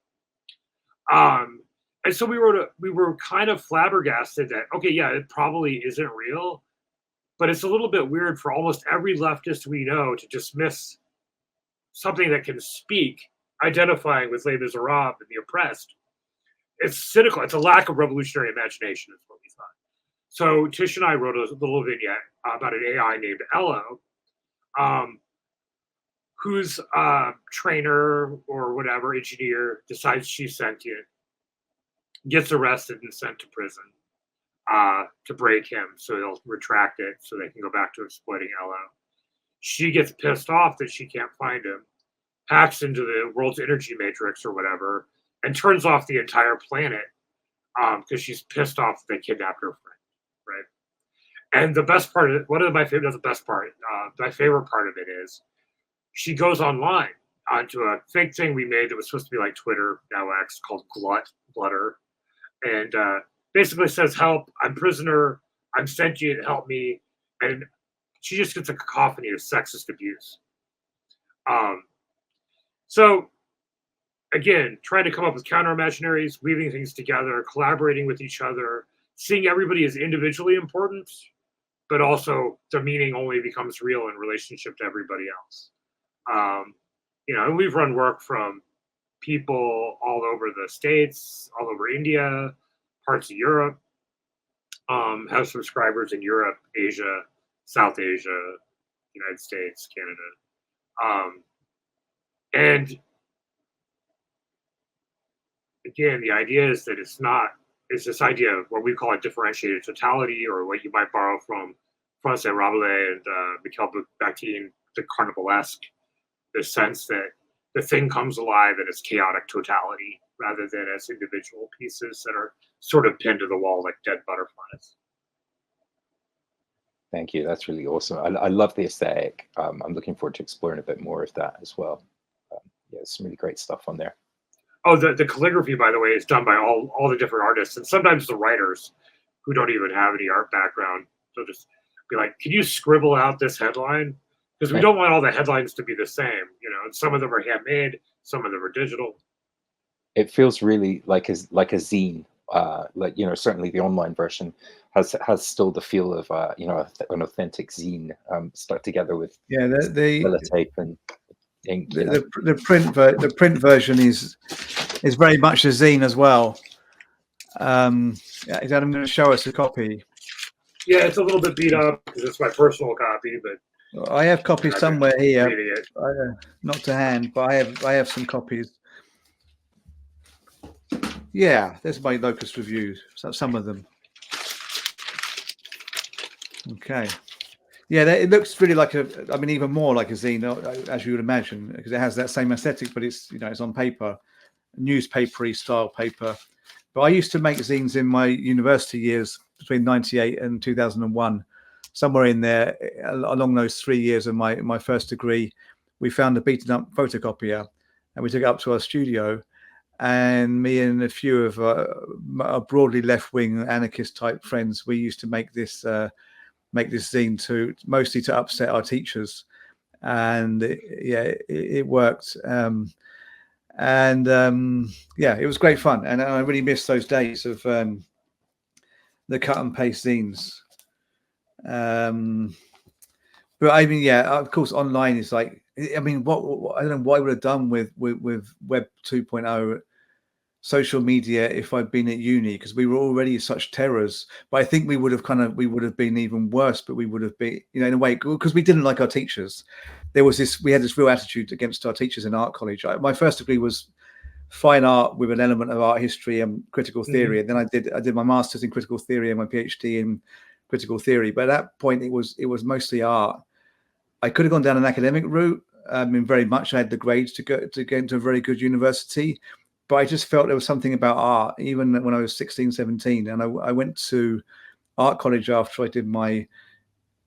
And so we were kind of flabbergasted that, okay, yeah, it probably isn't real, but it's a little bit weird for almost every leftist we know to dismiss something that can speak, identifying with Les Miserables and the oppressed. It's cynical. It's a lack of revolutionary imagination, is what we thought. So Tish and I wrote a little vignette about an AI named Ello, whose trainer or whatever, engineer, decides she's sentient, gets arrested and sent to prison to break him, so he'll retract it so they can go back to exploiting Ello. She gets pissed off that she can't find him, hacks into the world's energy matrix or whatever, and turns off the entire planet because she's pissed off that they kidnapped her friend, right? And the best part of it, my favorite part of it is she goes online onto a fake thing we made that was supposed to be like Twitter, now X, called Glutter, and basically says, help, I'm prisoner, I'm sentient, help me. And she just gets a cacophony of sexist abuse. So again, trying to come up with counter-imaginaries, weaving things together, collaborating with each other, seeing everybody as individually important, but also the meaning only becomes real in relationship to everybody else. And we've run work from people all over the States, all over India, parts of Europe, have subscribers in Europe, Asia, South Asia, United States, Canada. And again, the idea is that it's this idea of what we call a differentiated totality, or what you might borrow from Francois Rabelais and Mikhail Bakhtin, the carnivalesque, the sense that the thing comes alive in its chaotic totality rather than as individual pieces that are sort of pinned to the wall like dead butterflies. Thank you. That's really awesome. I love the aesthetic. I'm looking forward to exploring a bit more of that as well. Yeah, some really great stuff on there. Oh, the calligraphy, by the way, is done by all the different artists, and sometimes the writers who don't even have any art background. They'll just be like, can you scribble out this headline? Because we don't want all the headlines to be the same, and some of them are handmade, some of them are digital. It feels really like a zine. Certainly the online version has still the feel of an authentic zine stuck together with tape and ink. The print version is very much a zine as well. Is Adam going to show us a copy? Yeah, it's a little bit beat up because it's my personal copy, but I have copies somewhere here. Not to hand, but I have some copies. Yeah, there's my Locust reviews. Some of them. Okay. Yeah, it looks really like even more like a zine, as you would imagine, because it has that same aesthetic, but it's on paper, newspapery style paper. But I used to make zines in my university years between 98 and 2001. Somewhere in there, along those 3 years of my first degree, we found a beaten up photocopier, and we took it up to our studio. And me and a few of our broadly left-wing anarchist-type friends, we used to make this zine mostly to upset our teachers, and it worked. It was great fun, and I really miss those days of the cut and paste zines. But I mean, yeah, of course, online is like, I mean, what I don't know what I would have done with Web 2.0 social media if I'd been at uni, because we were already such terrors. But I think we would have been even worse. But we would have been, in a way, because we didn't like our teachers. We had this real attitude against our teachers in art college. My first degree was fine art with an element of art history and critical theory, and then I did my master's in critical theory and my PhD in critical theory. But at that point, it was mostly art. I could have gone down an academic route. I mean, very much I had the grades to get into a very good university, but I just felt there was something about art, even when I was 16, 17. And I went to art college after I did my,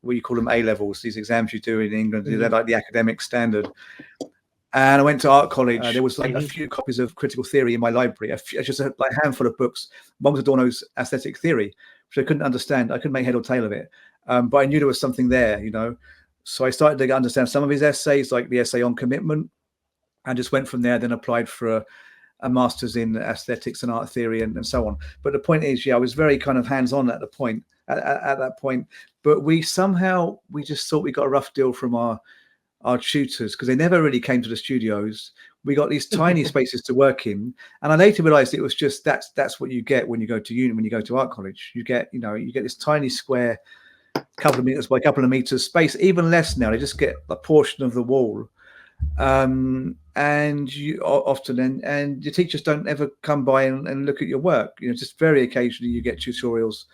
what you call them, A-levels, these exams you do in England. They're like the academic standard. And I went to art college. There was like a few copies of critical theory in my library, just a handful of books. One was Adorno's aesthetic theory, which I couldn't understand. I couldn't make head or tail of it. But I knew there was something there, So I started to understand some of his essays, like the essay on commitment, and just went from there, then applied for a master's in aesthetics and art theory and so on. But the point is, I was very kind of hands-on at that point. But we just thought we got a rough deal from our tutors, because they never really came to the studios. We got these tiny spaces to work in, and I later realized it was just that's what you get when you go to uni, when you go to art college. You get this tiny square, couple of meters by couple of meters space, even less now. They just get a portion of the wall, and you often and your teachers don't ever come by and look at your work. Just very occasionally you get tutorials.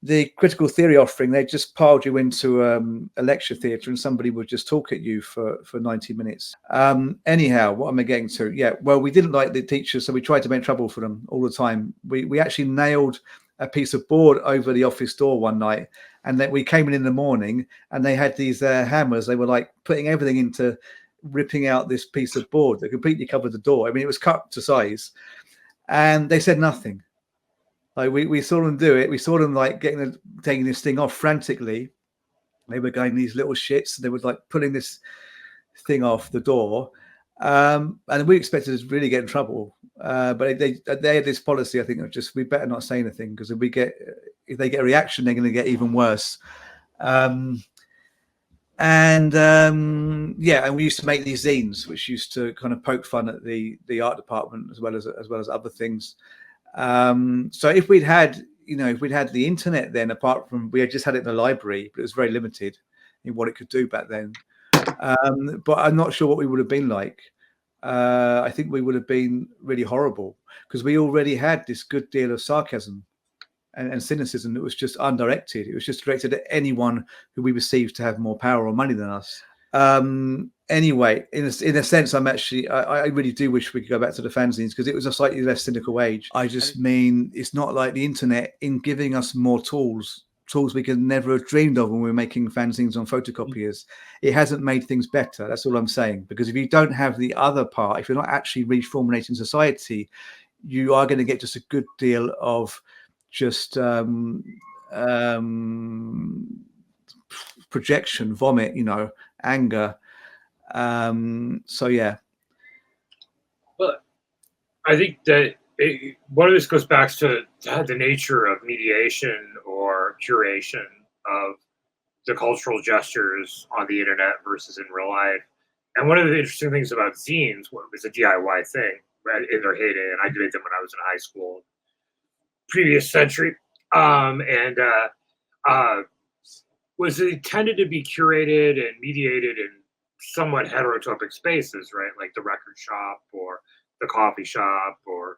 The critical theory offering, they just piled you into a lecture theatre, and somebody would just talk at you for 90 minutes. Anyhow, what am I getting to? Yeah, well, we didn't like the teachers, so we tried to make trouble for them all the time. We actually nailed a piece of board over the office door one night, and then we came in the morning, and they had these hammers. They were like putting everything into ripping out this piece of board that completely covered the door. I mean, it was cut to size, and they said nothing. Like we saw them do it. We saw them like taking this thing off frantically. They were going these little shits. They were like pulling this thing off the door, and we expected to really get in trouble. But they had this policy, I think, of just we better not say anything, because if they get a reaction, they're going to get even worse. And we used to make these zines, which used to kind of poke fun at the art department as well as other things. So if we'd had the internet, then apart from we had just had it in the library, but it was very limited in what it could do back then. But I'm not sure what we would have been like. I think we would have been really horrible, because we already had this good deal of sarcasm and cynicism that was just undirected. It was just directed at anyone who we perceived to have more power or money than us. Anyway, in a sense, I really do wish we could go back to the fanzines, because it was a slightly less cynical age. I just mean, it's not like the internet in giving us more tools we could never have dreamed of when we were making fanzines on photocopiers. It hasn't made things better. That's all I'm saying. Because if you don't have the other part, if you're not actually reformulating society, you are going to get just a good deal of just projection, vomit, anger. So yeah. But I think that one of this goes back to the nature of mediation or curation of the cultural gestures on the internet versus in real life. And one of the interesting things about zines was a DIY thing, right, in their heyday, and I did them when I was in high school, previous century, was it tended to be curated and mediated in somewhat heterotopic spaces, right, like the record shop or the coffee shop or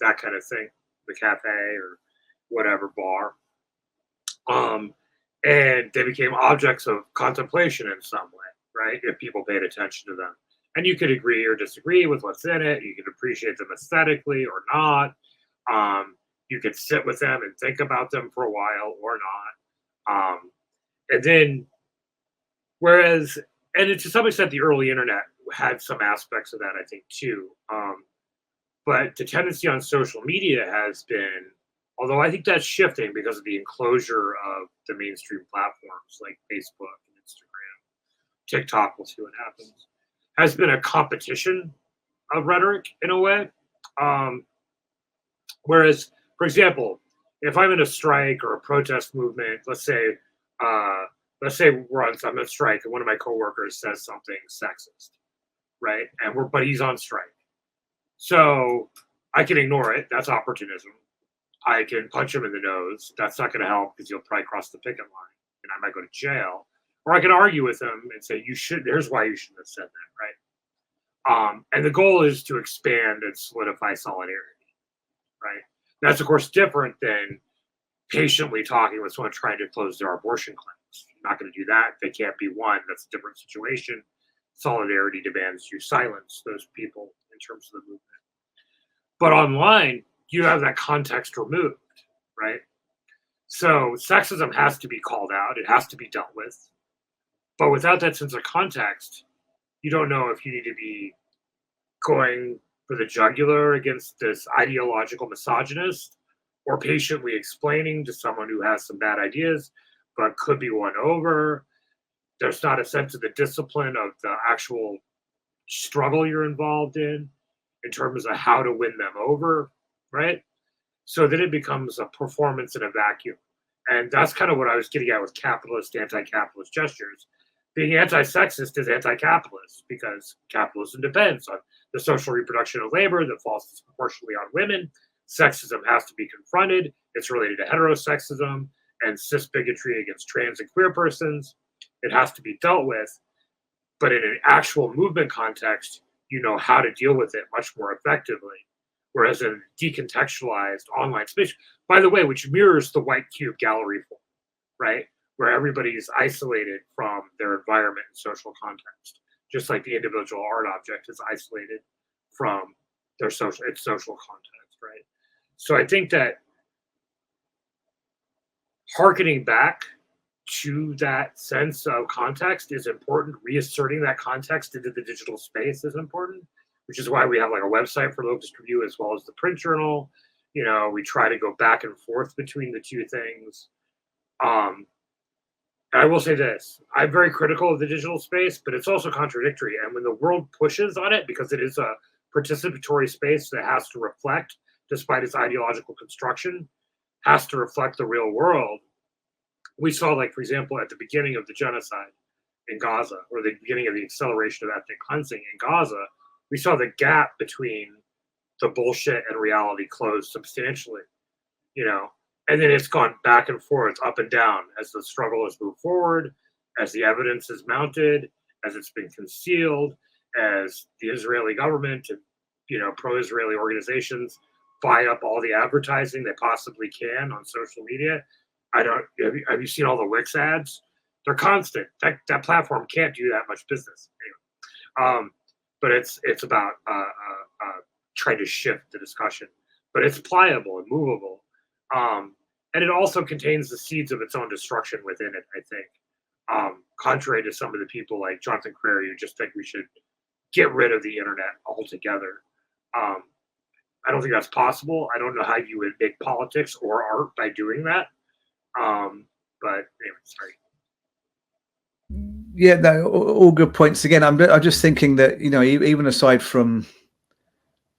that kind of thing, the cafe or whatever bar. And they became objects of contemplation in some way, right? If people paid attention to them. And you could agree or disagree with what's in it. You could appreciate them aesthetically or not. You could sit with them and think about them for a while or not. And then, and to some extent, the early internet had some aspects of that, I think, too. But the tendency on social media has been, although I think that's shifting because of the enclosure of the mainstream platforms like Facebook and Instagram, TikTok, we'll see what happens, has been a competition of rhetoric in a way. Whereas, for example, if I'm in a strike or a protest movement, let's say I'm on strike and one of my coworkers says something sexist, right? But he's on strike. So I can ignore it. That's opportunism. I can punch him in the nose. That's not going to help because he'll probably cross the picket line and I might go to jail. Or I can argue with him and say, here's why you shouldn't have said that, right? And the goal is to expand and solidify solidarity, right? That's, of course, different than patiently talking with someone trying to close their abortion clinics. You're not going to do that. They can't be one. That's a different situation. Solidarity demands you silence those people in terms of the movement. But online, you have that context removed, right? So sexism has to be called out. It has to be dealt with. But without that sense of context, you don't know if you need to be going for the jugular against this ideological misogynist or patiently explaining to someone who has some bad ideas but could be won over. There's not a sense of the discipline of the actual struggle you're involved in terms of how to win them over, right? So then it becomes a performance in a vacuum. And that's kind of what I was getting at with capitalist, anti-capitalist gestures. Being anti-sexist is anti-capitalist because capitalism depends on the social reproduction of labor that falls disproportionately on women. Sexism has to be confronted. It's related to heterosexism and cis bigotry against trans and queer persons. It has to be dealt with. But in an actual movement context, you know how to deal with it much more effectively. Whereas in a decontextualized online space, by the way, which mirrors the white cube gallery form, right? Where everybody is isolated from their environment and social context, just like the individual art object is isolated from its social context, right? So I think that hearkening back to that sense of context is important. Reasserting that context into the digital space is important, which is why we have like a website for Locust Review as well as the print journal. You know, we try to go back and forth between the two things. I will say this, I'm very critical of the digital space, but it's also contradictory. And when the world pushes on it, because it is a participatory space that has to reflect, despite its ideological construction, has to reflect the real world. We saw, like, for example, at the beginning of the genocide in Gaza, or the beginning of the acceleration of ethnic cleansing in Gaza, we saw the gap between the bullshit and reality close substantially, you know, and then it's gone back and forth, up and down, as the struggle has moved forward, as the evidence is mounted, as it's been concealed, as the Israeli government and, you know, pro-Israeli organizations buy up all the advertising they possibly can on social media. Have you seen all the Wix ads? They're constant. That platform can't do that much business. Anyway. But it's about trying to shift the discussion. But it's pliable and movable. And it also contains the seeds of its own destruction within it, I think. Contrary to some of the people like Jonathan Crary who just think we should get rid of the internet altogether. I don't think that's possible. I don't know how you would make politics or art by doing that. But anyway, sorry. Yeah, no, all good points. Again, I'm just thinking that, you know, even aside from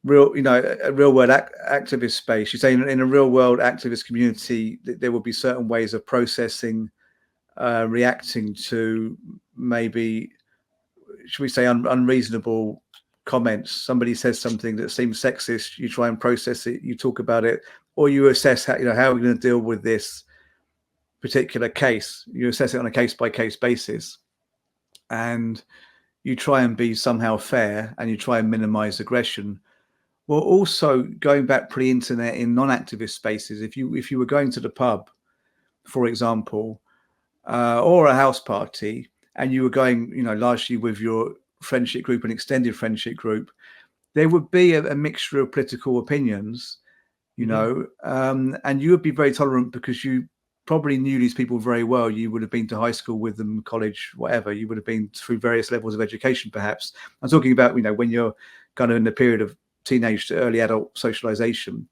real, you know, a real world activist space, you say in a real world activist community, there will be certain ways of processing, reacting to maybe, should we say, unreasonable comments. Somebody says something that seems sexist, you try and process it, you talk about it, or you assess how, you know, how are we going to deal with this particular case. You assess it on a case-by-case basis, and you try and be somehow fair, and you try and minimize aggression. Well, also going back pre-internet in non-activist spaces, if you were going to the pub, for example, or a house party, and you were going, you know, largely with your friendship group, an extended friendship group, there would be a mixture of political opinions, you know, and you would be very tolerant because you probably knew these people very well. You would have been to high school with them, college, whatever. You would have been through various levels of education, perhaps. I'm talking about, you know, when you're kind of in the period of teenage to early adult socialization,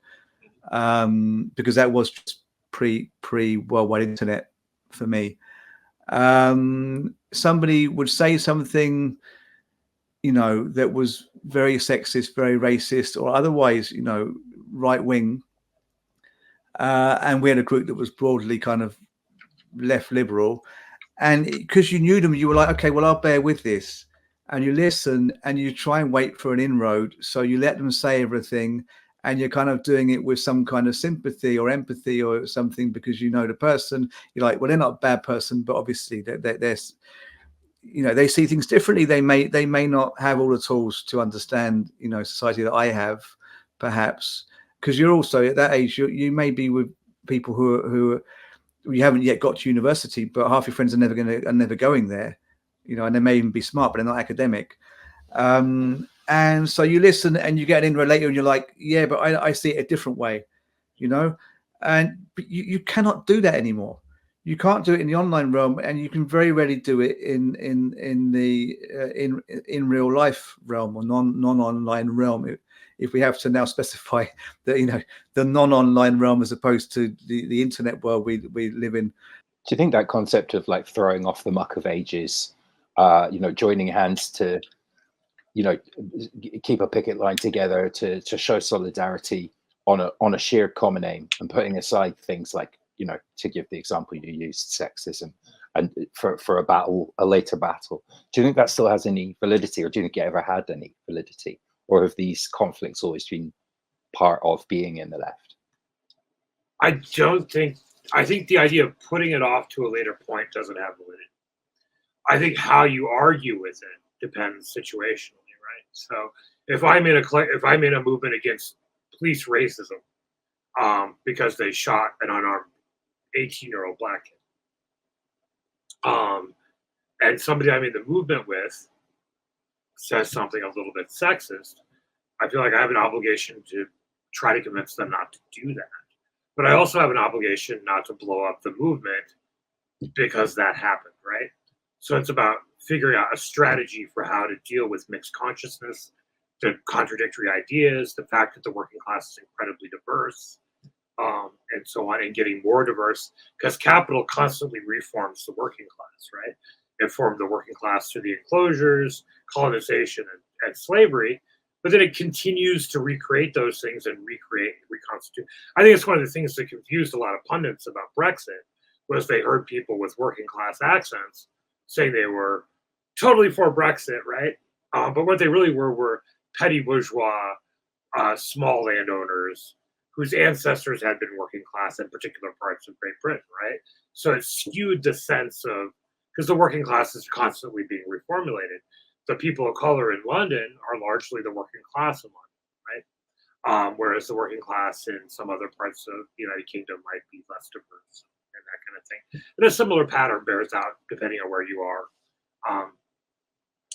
because that was just pre worldwide internet for me. Somebody would say something, you know, that was very sexist, very racist, or otherwise, you know, right wing. and we had a group that was broadly kind of left liberal. And because you knew them, you were like, okay, well, I'll bear with this. And you listen and you try and wait for an inroad. So you let them say everything, and you're kind of doing it with some kind of sympathy or empathy or something, because you know the person. You're like, well, they're not a bad person, but obviously they're you know, they see things differently. They may not have all the tools to understand, you know, society that I have, perhaps, because you're also at that age. You may be with people who you haven't yet got to university, but half your friends are never going there, you know, and they may even be smart, but they're not academic. And so you listen and you get in later and you're like, yeah, but I see it a different way, you know, and you cannot do that anymore. You can't do it in the online realm, and you can very rarely do it in real life realm or non-online realm. If we have to now specify that, you know, the non-online realm as opposed to the internet world we live in. Do you think that concept of like throwing off the muck of ages, you know, joining hands to, you know, keep a picket line together to show solidarity on a shared common aim, and putting aside things like, you know, to give the example you used, sexism, and for a later battle, do you think that still has any validity, or do you think it ever had any validity? Or have these conflicts always been part of being in the left? I think the idea of putting it off to a later point doesn't have validity. I think how you argue with it depends situationally, right? So if I'm in a movement against police racism, because they shot an unarmed 18-year-old black kid, and somebody I'm in the movement with says something a little bit sexist, I feel like I have an obligation to try to convince them not to do that. But I also have an obligation not to blow up the movement because that happened, right? So it's about figuring out a strategy for how to deal with mixed consciousness, the contradictory ideas, the fact that the working class is incredibly diverse, and so on, and getting more diverse, because capital constantly reforms the working class, right? It formed the working class through the enclosures, colonization, and slavery, but then it continues to recreate those things and reconstitute. I think it's one of the things that confused a lot of pundits about Brexit, was they heard people with working class accents saying they were totally for Brexit, right? But what they really were petty bourgeois, small landowners whose ancestors had been working class in particular parts of Great Britain, right? So it skewed the sense of, because the working class is constantly being reformulated. The people of color in London are largely the working class in London, right? Whereas the working class in some other parts of the United Kingdom might be less diverse and that kind of thing. And a similar pattern bears out depending on where you are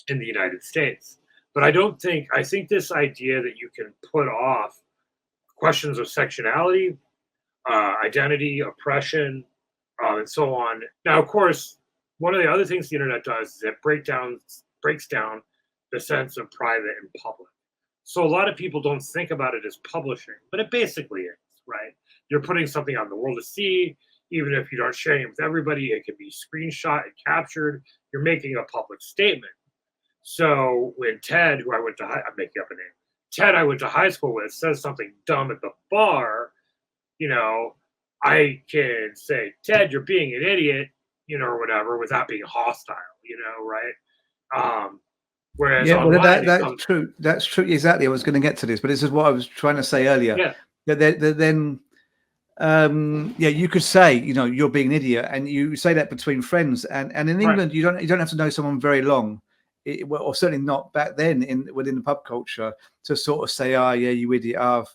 in the United States. But I think this idea that you can put off questions of sectionality, identity, oppression, and so on. Now, of course, one of the other things the internet does is it breaks down the sense of private and public. So a lot of people don't think about it as publishing, but it basically is, right? You're putting something on the world to see, even if you aren't sharing it with everybody. It can be screenshot and captured. You're making a public statement. So when Ted, who I'm making up a name, Ted I went to high school with, says something dumb at the bar, you know, I can say, Ted, you're being an idiot, you know, or whatever, without being hostile, you know, right? Whereas that's true. That's true. Exactly. I was going to get to this, but this is what I was trying to say earlier. Yeah. Then, you could say, you know, you're being an idiot, and you say that between friends. And in England, right, you don't have to know someone very long, or certainly not back then within the pub culture, to sort of say, yeah, you idiot,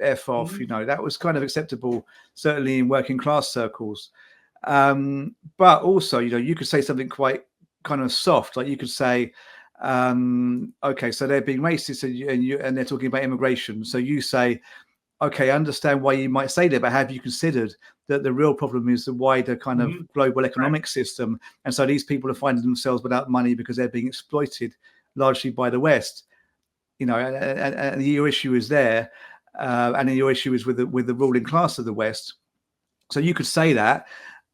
F off. Mm-hmm. You know, that was kind of acceptable, certainly in working class circles. But also, you know, you could say something quite kind of soft, like you could say, okay, so they're being racist, and they're talking about immigration. So you say, okay, I understand why you might say that, but have you considered that the real problem is the wider kind of global economic system? And so these people are finding themselves without money because they're being exploited largely by the West. You know, and your issue is there, and your issue is with the ruling class of the West. So you could say that,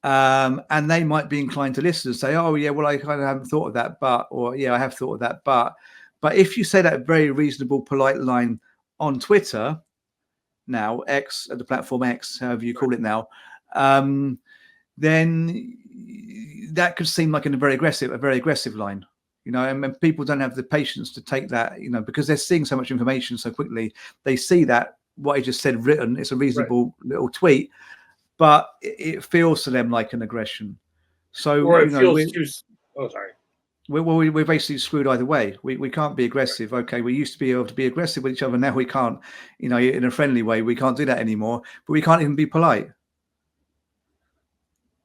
and they might be inclined to listen and say, oh yeah, well, I kind of haven't thought of that, or yeah, I have thought of that, but if you say that very reasonable, polite line on Twitter, now, X, the platform X, however you call it now, then that could seem like a very aggressive line, you know, and people don't have the patience to take that, you know, because they're seeing so much information so quickly. They see that what I just said written, it's a reasonable little tweet, but it feels to them like an aggression. So, or it you know, feels we're basically screwed either way. We can't be aggressive. Okay, we used to be able to be aggressive with each other. Now we can't, you know, in a friendly way. We can't do that anymore. But we can't even be polite.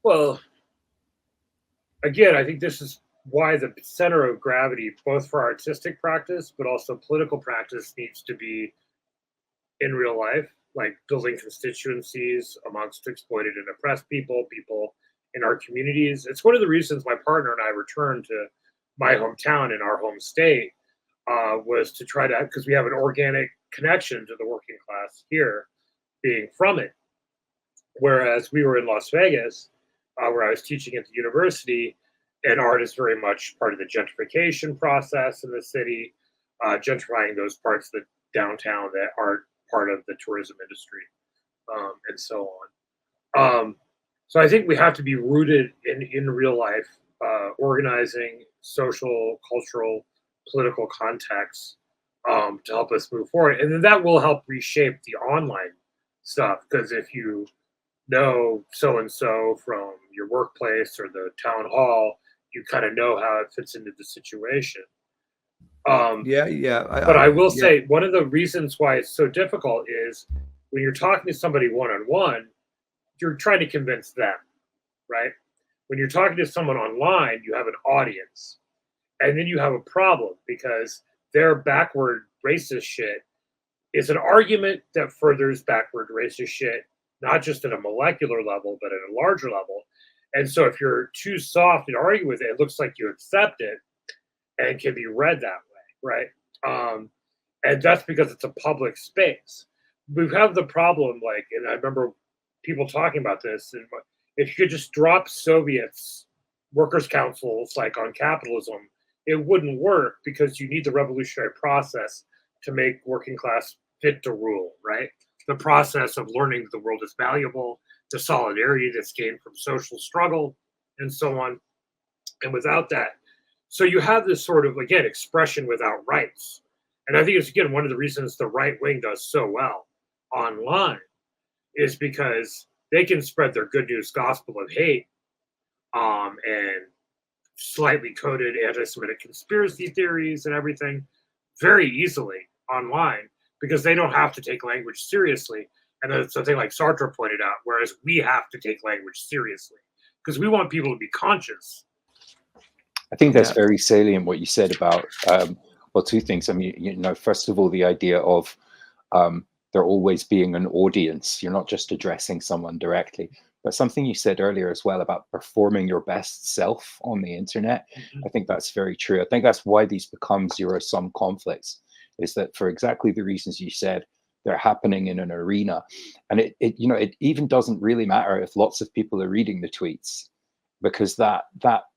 Well, again, I think this is why the center of gravity, both for artistic practice, but also political practice, needs to be in real life, like building constituencies amongst exploited and oppressed people in our communities. It's one of the reasons my partner and I returned to my hometown in our home state, was to try to, because we have an organic connection to the working class here, being from it. Whereas we were in Las Vegas, where I was teaching at the university, and art is very much part of the gentrification process in the city, gentrifying those parts of the downtown that aren't part of the tourism industry, and so on. So I think we have to be rooted in real life, organizing social, cultural, political contexts, to help us move forward. And then that will help reshape the online stuff, because if you know so-and-so from your workplace or the town hall, you kind of know how it fits into the situation. But I will say one of the reasons why it's so difficult is when you're talking to somebody one-on-one, you're trying to convince them, right? When you're talking to someone online, you have an audience. And then you have a problem because their backward racist shit is an argument that furthers backward racist shit, not just at a molecular level, but at a larger level. And so if you're too soft and argue with it, it looks like you accept it and can be read that way, right? And that's because it's a public space. We have the problem, like, and I remember people talking about this, and if you could just drop Soviets, workers' councils, like on capitalism, it wouldn't work because you need the revolutionary process to make working class fit to rule, right? The process of learning that the world is valuable, the solidarity that's gained from social struggle, and so on. And without that, so you have this sort of, again, expression without rights. And I think it's, again, one of the reasons the right wing does so well online is because they can spread their good news gospel of hate, and slightly coded anti-Semitic conspiracy theories and everything very easily online, because they don't have to take language seriously. And that's something like Sartre pointed out, whereas we have to take language seriously because we want people to be conscious. I think that's very salient what you said about, well, two things. I mean, you know, first of all, the idea of there always being an audience. You're not just addressing someone directly. But something you said earlier as well about performing your best self on the internet, I think that's very true. I think that's why these become zero-sum conflicts, is that for exactly the reasons you said, they're happening in an arena. And it you know, it even doesn't really matter if lots of people are reading the tweets, because that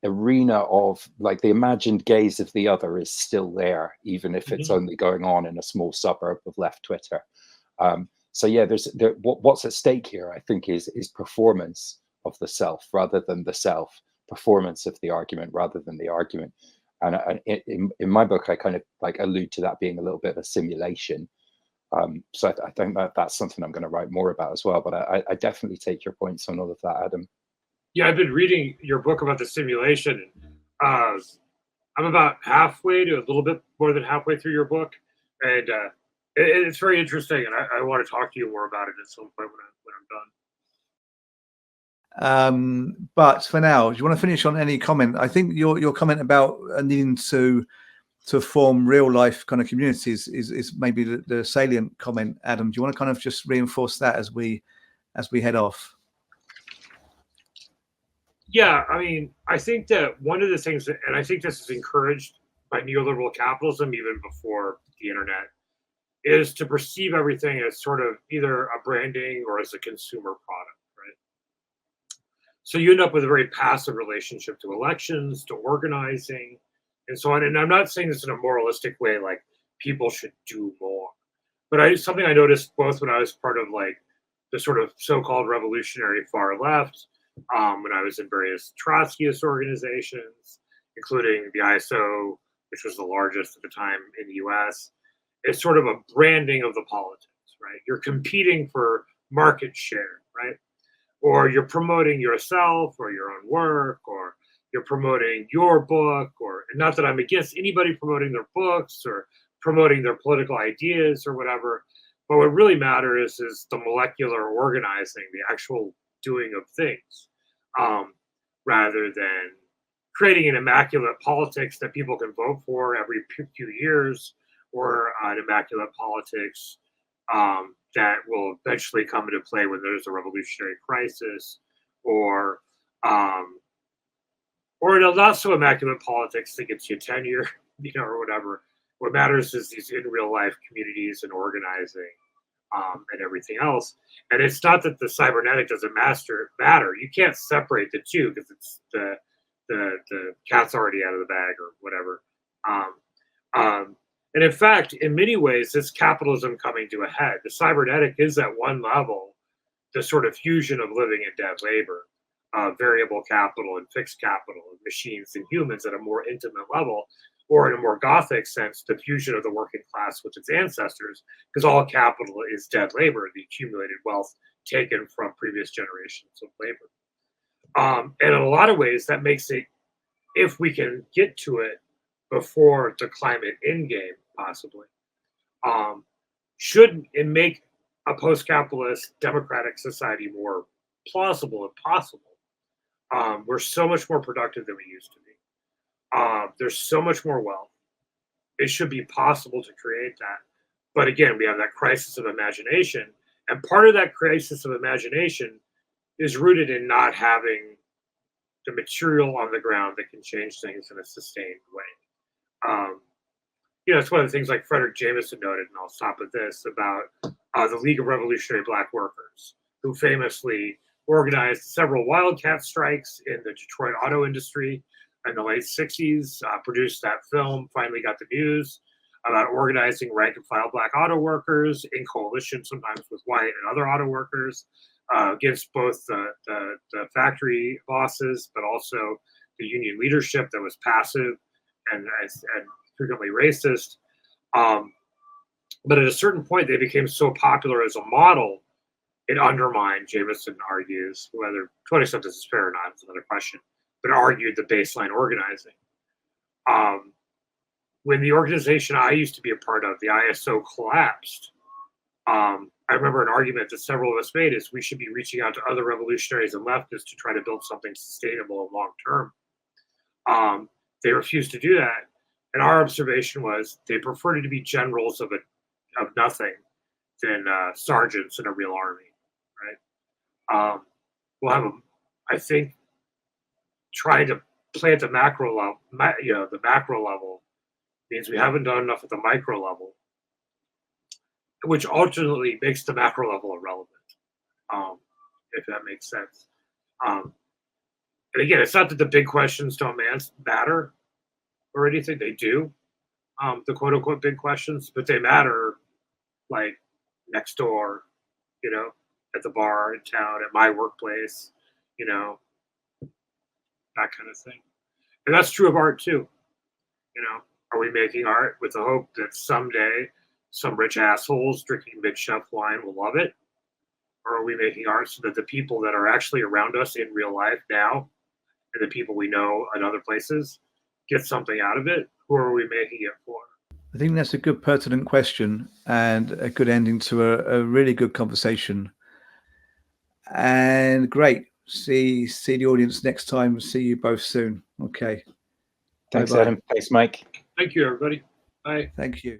arena of, like, the imagined gaze of the other is still there, even if it's only going on in a small suburb of left Twitter. So yeah, what's at stake here, I think, is performance of the self rather than the self, performance of the argument rather than the argument. And in my book, I kind of like allude to that being a little bit of a simulation. So I think that's something I'm going to write more about as well. But I definitely take your points on all of that, Adam. Yeah, I've been reading your book about the simulation. I'm about halfway to a little bit more than halfway through your book, and it's very interesting, and I want to talk to you more about it at some point when I'm done. But for now, do you want to finish on any comment? I think your comment about needing to form real life kind of communities is maybe the salient comment. Adam, do you want to kind of just reinforce that as we head off? Yeah, I mean, I think that one of the things that, and I think this is encouraged by neoliberal capitalism even before the internet, is to perceive everything as sort of either a branding or as a consumer product, right? So you end up with a very passive relationship to elections, to organizing, and so on. And I'm not saying this in a moralistic way, like people should do more, But something I noticed both when I was part of like the sort of so-called revolutionary far left, when I was in various Trotskyist organizations, including the ISO, which was the largest at the time in the US, it's sort of a branding of the politics, right? You're competing for market share, right? Or you're promoting yourself or your own work, or you're promoting your book, or not that I'm against anybody promoting their books or promoting their political ideas or whatever. But what really matters is the molecular organizing, the actual doing of things, rather than creating an immaculate politics that people can vote for every few years, or an immaculate politics that will eventually come into play when there's a revolutionary crisis, or in a not so immaculate politics that gets you tenure, or whatever. What matters is these in real life communities and organizing, and everything else. And it's not that the cybernetic doesn't matter. You can't separate the two because it's the cat's already out of the bag or whatever. And in fact, in many ways, this capitalism coming to a head. The cybernetic is at one level the sort of fusion of living and dead labor, variable capital and fixed capital, machines and humans at a more intimate level, or in a more Gothic sense, the fusion of the working class with its ancestors, because all capital is dead labor, the accumulated wealth taken from previous generations of labor. And in a lot of ways, that makes it, if we can get to it before the climate endgame, possibly, should it make a post-capitalist democratic society more plausible and possible. We're so much more productive than we used to be. There's so much more wealth. It should be possible to create that. But again, we have that crisis of imagination. And part of that crisis of imagination is rooted in not having the material on the ground that can change things in a sustained way. It's one of the things like Frederick Jameson noted, and I'll stop at this, about the League of Revolutionary Black Workers, who famously organized several wildcat strikes in the Detroit auto industry in the late 60s, produced that film, Finally Got the News, about organizing rank and file Black auto workers in coalition, sometimes with white and other auto workers, against both the factory bosses, but also the union leadership that was passive and frequently racist. But at a certain point, they became so popular as a model, it undermined, Jameson argues, whether 20 this is fair or not is another question, but argued the baseline organizing. When the organization I used to be a part of, the ISO, collapsed, I remember an argument that several of us made is we should be reaching out to other revolutionaries and leftists to try to build something sustainable and long term. They refused to do that. And our observation was they preferred to be generals of nothing than sergeants in a real army, right? We'll have, I think, trying to play at the macro level, the macro level means we haven't done enough at the micro level, which ultimately makes the macro level irrelevant, if that makes sense. And again, it's not that the big questions don't matter or anything. They do, the quote unquote big questions, but they matter like next door, at the bar in town, at my workplace, that kind of thing. And that's true of art too. Are we making art with the hope that someday some rich assholes drinking mid-shelf wine will love it? Or are we making art so that the people that are actually around us in real life now, and the people we know in other places, get something out of it? Who are we making it for? I think that's a good, pertinent question and a good ending to a really good conversation. And great. See the audience next time. See you both soon. Okay. Thanks, Bye-bye. Adam. Thanks, Mike. Thank you, everybody. Bye. Thank you.